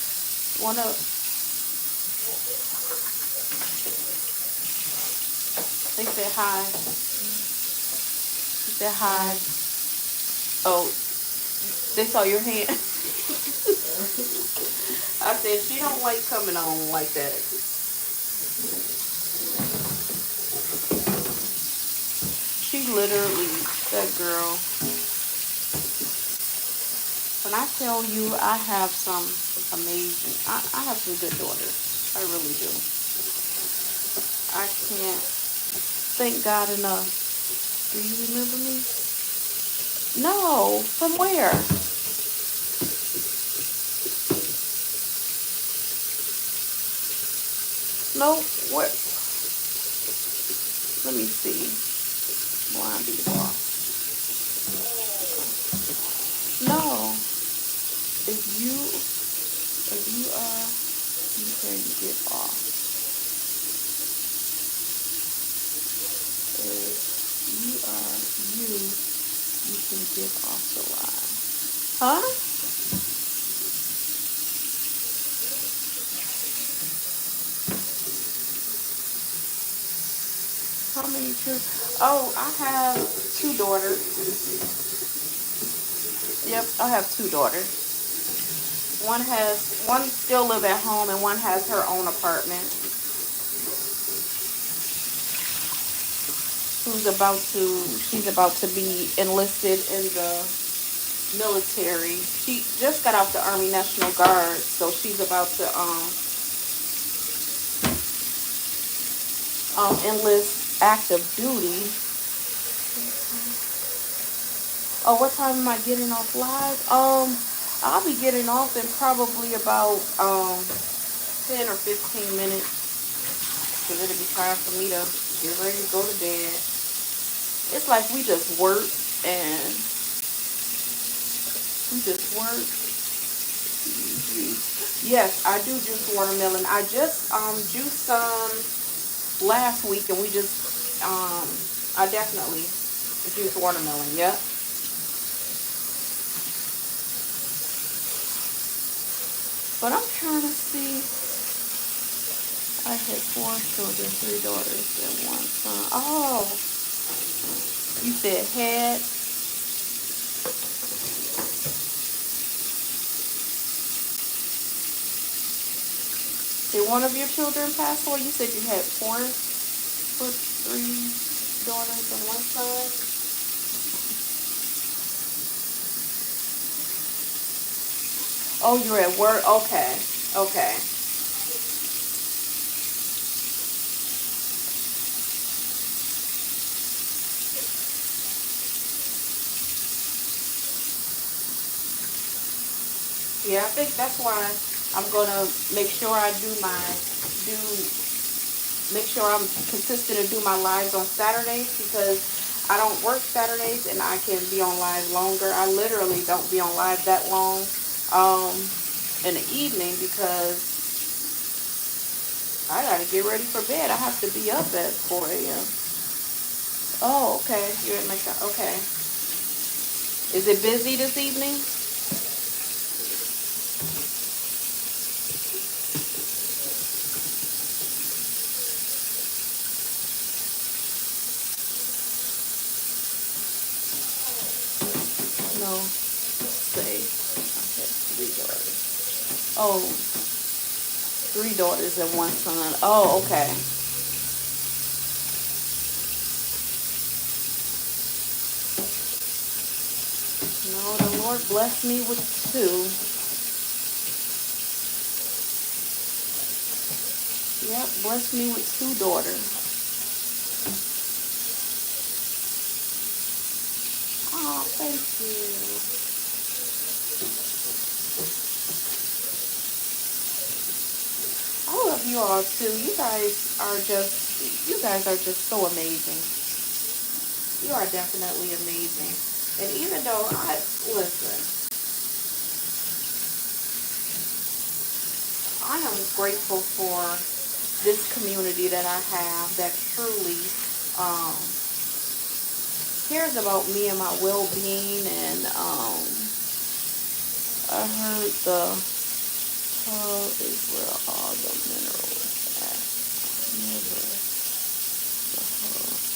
They said hi. She said hi. Oh, they saw your hand. I said she don't like coming on like that. She literally, that girl. When I tell you I have some amazing, I have some good daughters. I really do. I can't thank God enough. Do you remember me? No. From where? No. Where? Let me see. Blondie off. No. If you can get off. If you can get off the line. Huh? How many children? Oh, I have 2 daughters. Yep, I have 2 daughters. One still live at home, and one has her own apartment. She's about to be enlisted in the military. She just got out the Army National Guard, so she's about to enlist active duty. Oh, what time am I getting off live? I'll be getting off in probably about 10 or 15 minutes. Because it'll be time for me to get ready to go to bed. It's like we just work and we just work. Yes, I do juice watermelon. I just juiced some last week, and we just I definitely juice watermelon. Yep. But I'm trying to see. I had 4 children, 3 daughters, and 1 son. Oh, you said had. Did one of your children pass away? You said you had four, 3 daughters and 1 son. Oh, you're at work. Okay, okay. Yeah, I think that's why I'm gonna make sure I do make sure I'm consistent and do my lives on Saturdays because I don't work Saturdays and I can be on live longer. I literally don't be on live that long um, in the evening because I gotta get ready for bed. I have to be up at 4 a.m. Oh, okay. You're at McDonald's. Okay. Is it busy this evening? No. Say I had 3 daughters. Oh, 3 daughters and 1 son. Oh, okay. No, the Lord blessed me with two. Yep, blessed me with 2 daughters. Oh, thank you. I love you all too. You guys are just so amazing. You are definitely amazing. And even though listen, I am grateful for this community that I have that truly um, cares about me and my well-being. And I heard the hub is where all the minerals at. Never the hub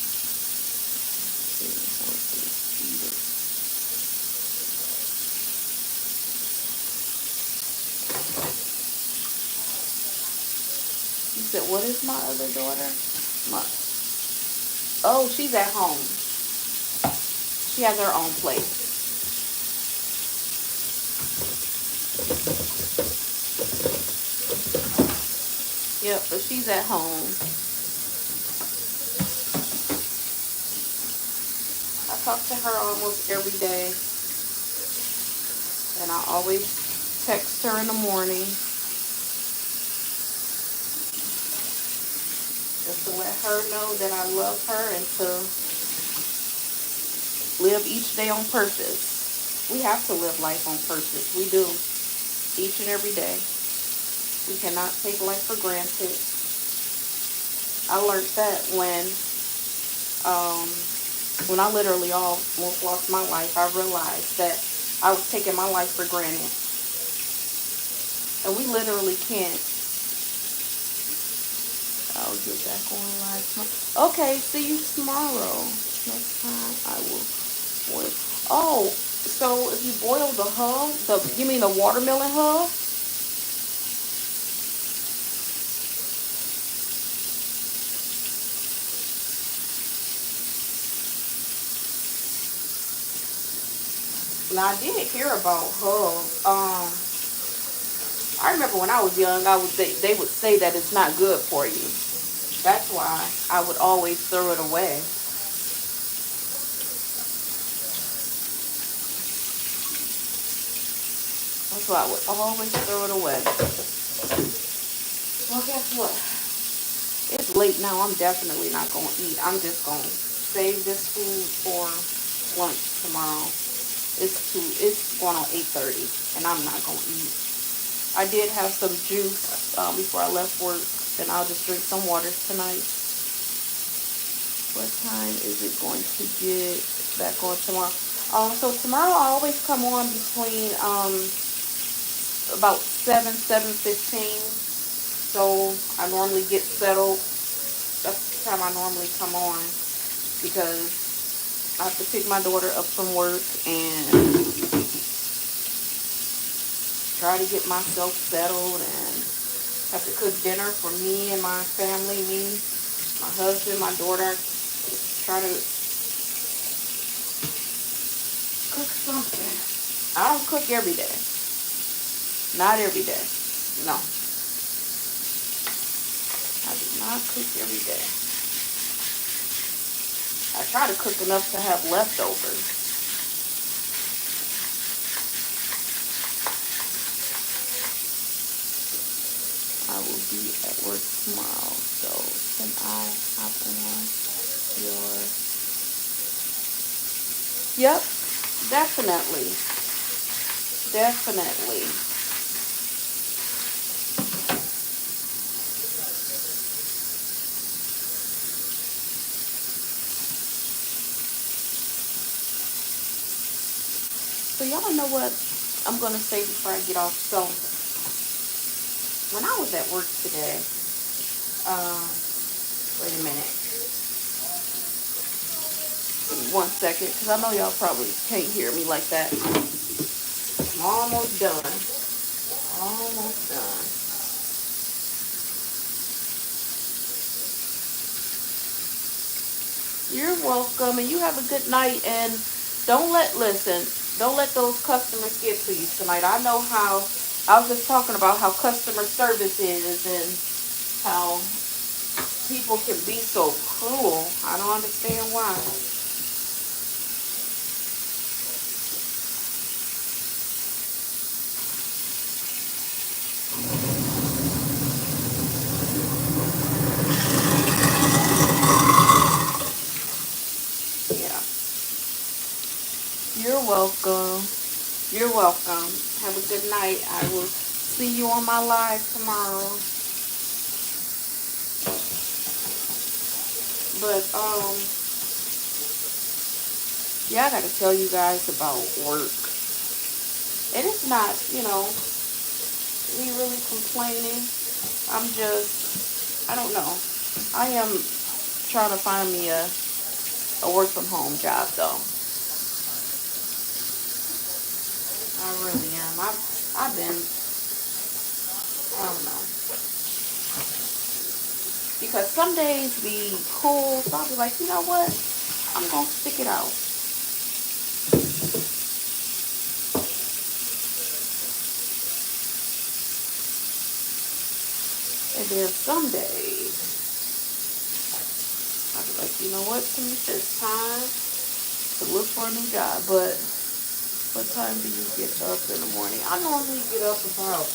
is horses You said, what is my other daughter? My Oh, she's at home. She has her own place. Yep, but she's at home. I talk to her almost every day, and I always text her in the morning just to let her know that I love her and to live each day on purpose. We have to live life on purpose. We do. Each and every day. We cannot take life for granted. I learned that um, when I literally almost lost my life. I realized that I was taking my life for granted. And we literally can't. I'll get back on live tomorrow. Okay, see you tomorrow. Next time I will boil. Oh, so if you boil the hull, you mean the watermelon hull? Now I did hear about hull. I remember when I was young, they would say that it's not good for you. That's why I would always throw it away. That's why I would always throw it away. Well, guess what? It's late now. I'm definitely not going to eat. I'm just going to save this food for lunch tomorrow. It's going on 8:30, and I'm not going to eat. I did have some juice before I left work, and I'll just drink some water tonight. What time is it going to get back on tomorrow? So tomorrow I always come on between about 7:15. So I normally get settled. That's the time I normally come on because I have to pick my daughter up from work and try to get myself settled and have to cook dinner for me and my family, me, my husband, my daughter. Try to cook something. I don't cook every day. Not every day. No, I do not cook every day. I try to cook enough to have leftovers. I will be at work tomorrow, so can I hop on your... Yep, definitely. Definitely. So y'all know what I'm gonna say before I get off. So when I was at work today, uh, wait a minute, give me 1 second, because I know y'all probably can't hear me like that. I'm almost done. Almost done. You're welcome, and you have a good night. And listen, don't let those customers get to you tonight. I know how, I was just talking about how customer service is and how people can be so cruel. I don't understand why. Yeah. You're welcome. You're welcome. Have a good night. I will see you on my live tomorrow. But yeah, I gotta tell you guys about work. And it's not, me really complaining. I'm just, I don't know. I am trying to find me a work from home job though. I really am. I've been, I don't know. Because some days be cool, so I'll be like, you know what? I'm gonna stick it out. And then some days I'll be like, you know what, Tanisha, it's time to look for a new job. But what time do you get up in the morning? I normally get up about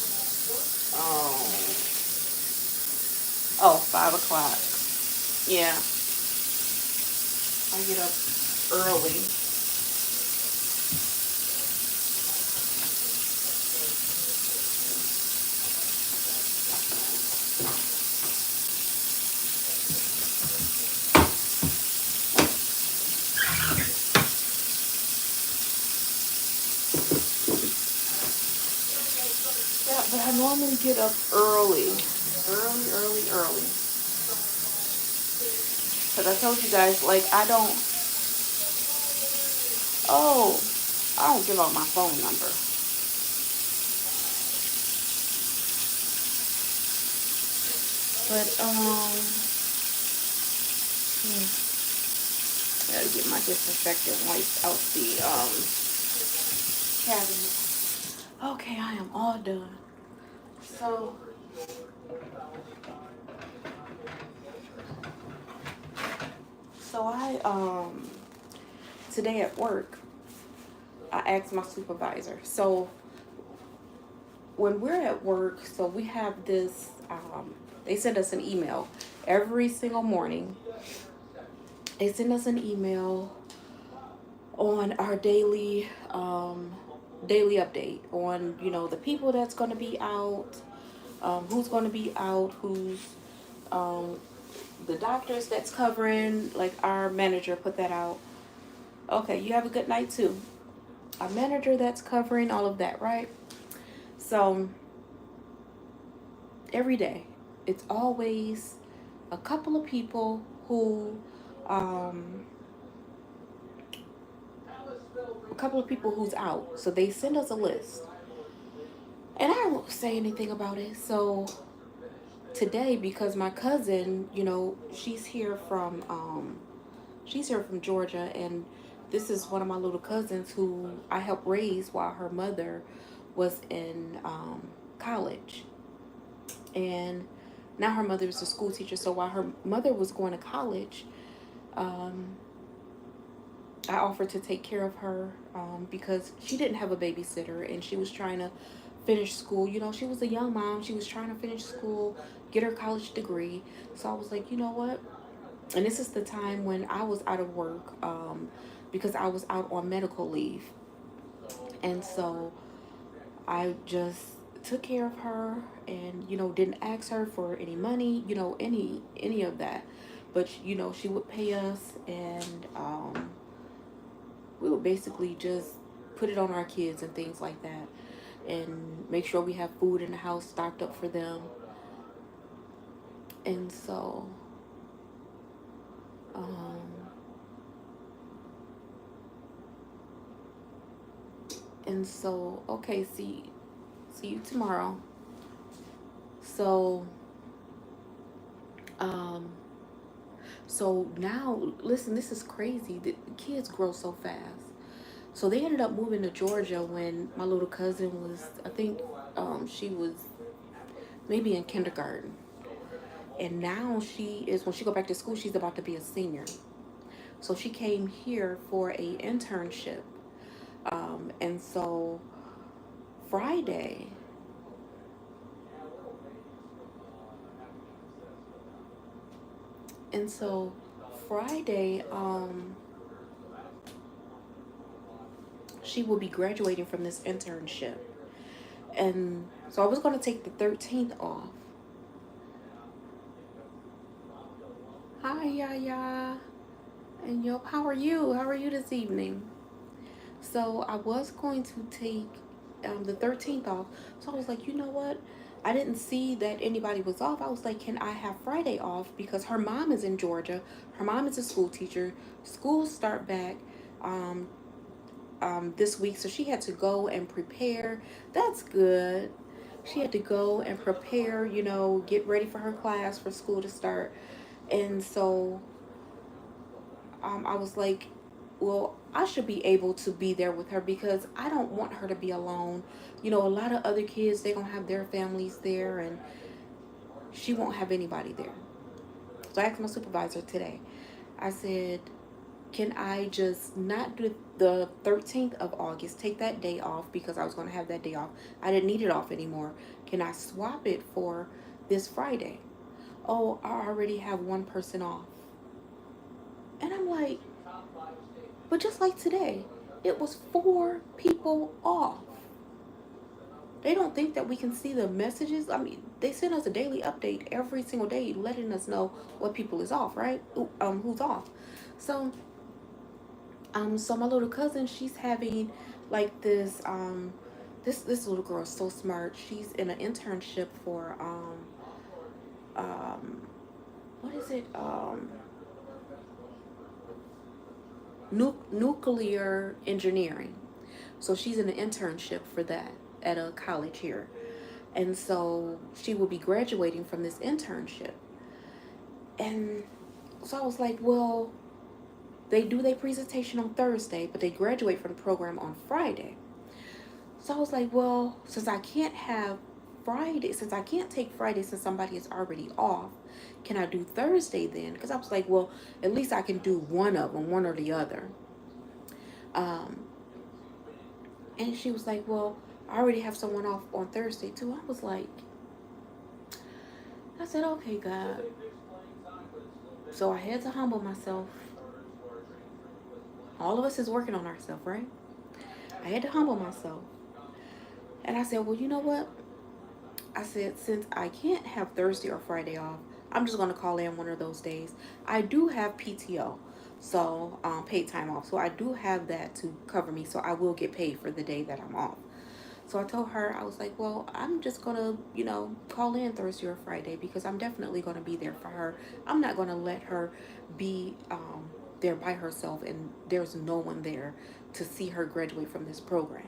um 5 o'clock. Yeah, I get up early. Yeah, but I normally get up early. Early. Because I told you guys, like, oh, I don't give out my phone number. But, gotta get my disinfectant wipes out the, cabinet. Okay, I am all done. So, today at work, I asked my supervisor. So, when we're at work, so we have this, they send us an email every single morning. They send us an email on our daily update on, the people that's going to be out, who's going to be out, who's, um, the doctors that's covering, like our manager put that out. Okay, you have a good night too. Our manager that's covering all of that, right? So every day, it's always a couple of people um, who's out. So they send us a list. And I won't say anything about it. So today, because my cousin, she's here from Georgia, and this is one of my little cousins who I helped raise while her mother was in college. And now her mother is a school teacher. So while her mother was going to college, um, I offered to take care of her because she didn't have a babysitter and she was trying to finish school. She was a young mom. She was trying to finish school, get her college degree. So I was like, you know what? And this is the time when I was out of work because I was out on medical leave. And so I just took care of her and, didn't ask her for any money, any of that. But, she would pay us and we would basically just put it on our kids and things like that and make sure we have food in the house stocked up for them. And so um okay, see you tomorrow. So um so now listen, this is crazy. The kids grow so fast. So they ended up moving to Georgia when my little cousin was, I think, she was maybe in kindergarten. And now when she go back to school, she's about to be a senior. So she came here for a internship. And so Friday, and so Friday, she will be graduating from this internship. And so I was going to take the 13th off. Hi, Yaya. And yo, how are you? How are you this evening? So I was going to take the 13th off. So I was like, you know what? I didn't see that anybody was off. I was like, can I have Friday off? Because her mom is in Georgia. Her mom is a school teacher. Schools start back um, this week. So she had to go and prepare. That's good. She had to go and prepare, get ready for her class for school to start. And so I was like, well, I should be able to be there with her because I don't want her to be alone. A lot of other kids, they're going to have their families there and she won't have anybody there. So I asked my supervisor today, I said, can I just not do the 13th of August, take that day off because I was going to have that day off. I didn't need it off anymore. Can I swap it for this Friday? Oh, I already have one person off. And I'm like, but just like today, it was 4 people off. They don't think that we can see the messages. I mean, they send us a daily update every single day, letting us know what people is off, right? Who's off. So, so my little cousin, she's having like this little girl is so smart. She's in an internship for um, what is it? Nuclear engineering. So she's in an internship for that at a college here. And so she will be graduating from this internship. And so I was like, well, they do their presentation on Thursday, but they graduate from the program on Friday. So I was like, well, since I can't take Friday since somebody is already off, can I do Thursday then? Because I was like, well, at least I can do one of them, one or the other. Um, and she was like, well, I already have someone off on Thursday too. I said, okay, God. So I had to humble myself. All of us is working on ourselves, right? I had to humble myself. And I said, well, you know what? I said, since I can't have Thursday or Friday off, I'm just going to call in one of those days. I do have PTO, so paid time off. So I do have that to cover me. So I will get paid for the day that I'm off. So I told her, I was like, well, I'm just going to, call in Thursday or Friday because I'm definitely going to be there for her. I'm not going to let her be there by herself and there's no one there to see her graduate from this program.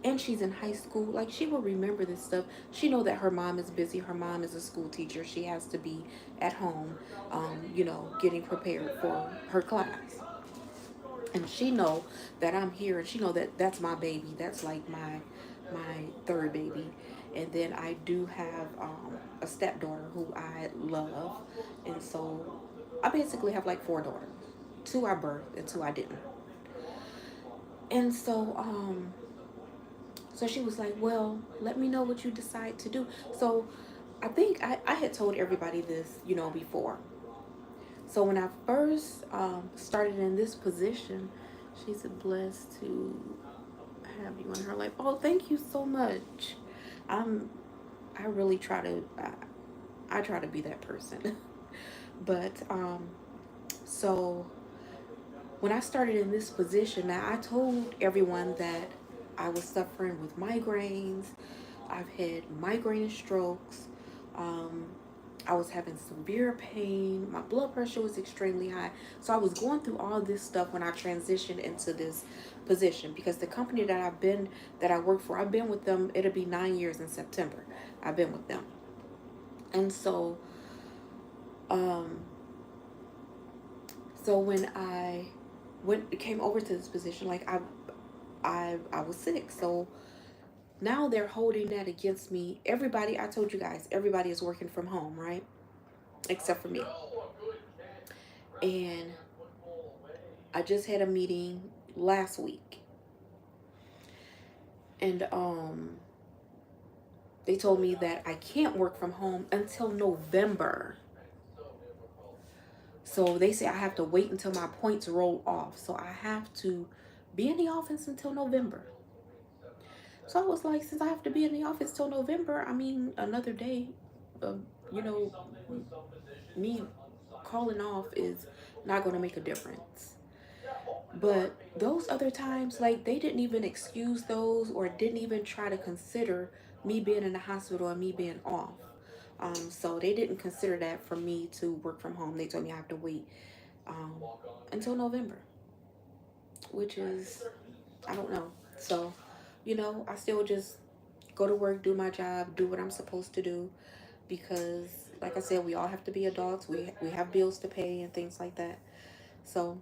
And she's in high school. Like, she will remember this stuff. She know that her mom is busy. Her mom is a school teacher. She has to be at home, getting prepared for her class. And she know that I'm here, and she know that that's my baby. That's like my third baby. And then I do have a stepdaughter who I love, and so I basically have like four daughters. Two I birthed and two I didn't. And so she was like, well, let me know what you decide to do. So I think I had told everybody this, before. So when I first started in this position, she said, blessed to have you in her life. Oh, thank you so much. I'm, I really try to, I try to be that person. But, so when I started in this position, now I told everyone that I was suffering with migraines. I've had migraine strokes. Um, I was having severe pain. My blood pressure was extremely high. So I was going through all this stuff when I transitioned into this position because the company that I work for, I've been with them, it'll be 9 years in September. I've been with them. And um, so when I came over to this position, like I was sick. So now they're holding that against me. Everybody, I told you guys, everybody is working from home, right? Except for me. And I just had a meeting last week. And they told me that I can't work from home until November. So they say I have to wait until my points roll off. So I have to be in the office until November. So I was like, since I have to be in the office till November, I mean, another day, uh, you know, me calling off is not going to make a difference. But those other times, like, they didn't even excuse those or didn't even try to consider me being in the hospital and me being off. So they didn't consider that for me to work from home. They told me I have to wait um, until November, which is, I don't know. So, I still just go to work, do my job, do what I'm supposed to do because, like I said, we all have to be adults. We have bills to pay and things like that. So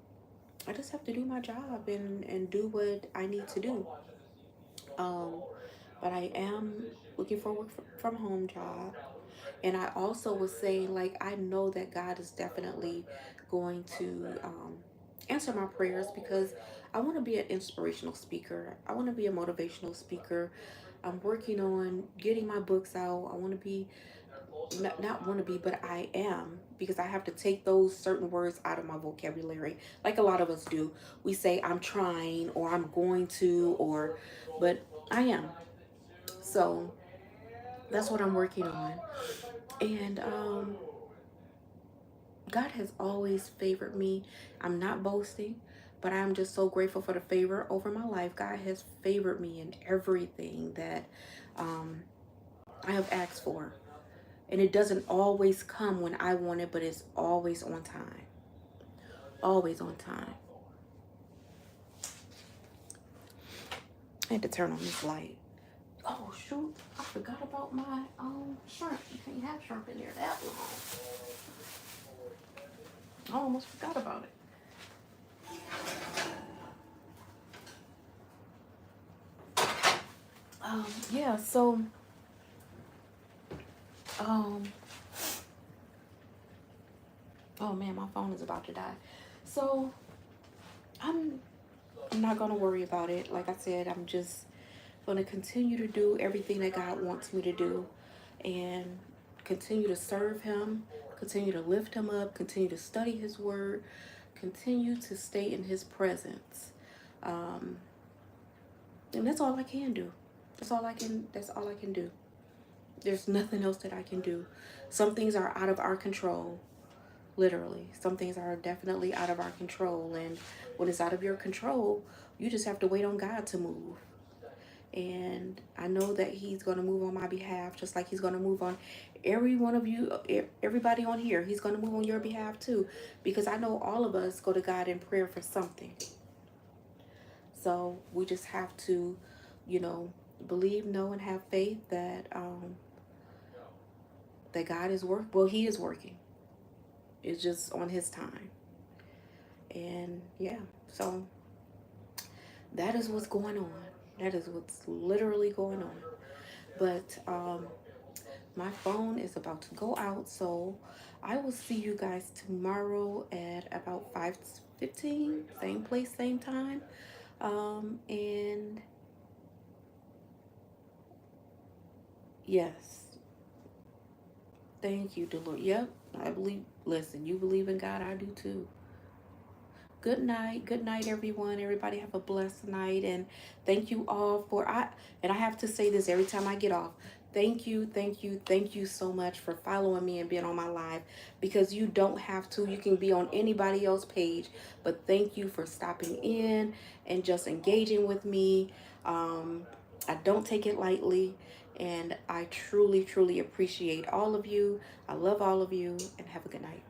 I just have to do my job and do what I need to do. Um, but I am looking for a work from home job. And I also was saying, like, I know that God is definitely going to answer my prayers because I want to be an inspirational speaker. I want to be a motivational speaker. I'm working on getting my books out. I want to be, not want to be, but I am, because I have to take those certain words out of my vocabulary, like a lot of us do. We say I'm trying or I'm going to, but I am. So that's what I'm working on. And God has always favored me. I'm not boasting, but I'm just so grateful for the favor over my life. God has favored me in everything that um, I have asked for. And it doesn't always come when I want it, but it's always on time. Always on time. I had to turn on this light. Oh, shoot. I forgot about my shrimp. You can't have shrimp in there that long. I almost forgot about it. Yeah, so, um, oh man, my phone is about to die. So, I'm not going to worry about it. Like I said, I'm just going to continue to do everything that God wants me to do and continue to serve Him, continue to lift Him up, continue to study His Word, continue to stay in His presence. Um, and that's all I can do. That's all I can do. There's nothing else that I can do. Some things are out of our control, literally. Some things are definitely out of our control. And when it's out of your control, you just have to wait on God to move. And I know that he's going to move on my behalf, just like he's going to move on every one of you, everybody on here. He's going to move on your behalf too, because I know all of us go to God in prayer for something. So we just have to, you know, believe, know, and have faith that that God is well, he is working. It's just on his time. And yeah, so that is what's going on. That is what's literally going on. But my phone is about to go out, so I will see you guys tomorrow at about 5:15, same place, same time. And yes, thank you, Delord. Yep, I believe. Listen, you believe in God, I do too. Good night, everyone. Everybody have a blessed night, and thank you all for I. And I have to say this every time I get off. Thank you so much for following me and being on my live, because you don't have to. You can be on anybody else's page, but thank you for stopping in and just engaging with me. I don't take it lightly, and I truly appreciate all of you. I love all of you, and have a good night.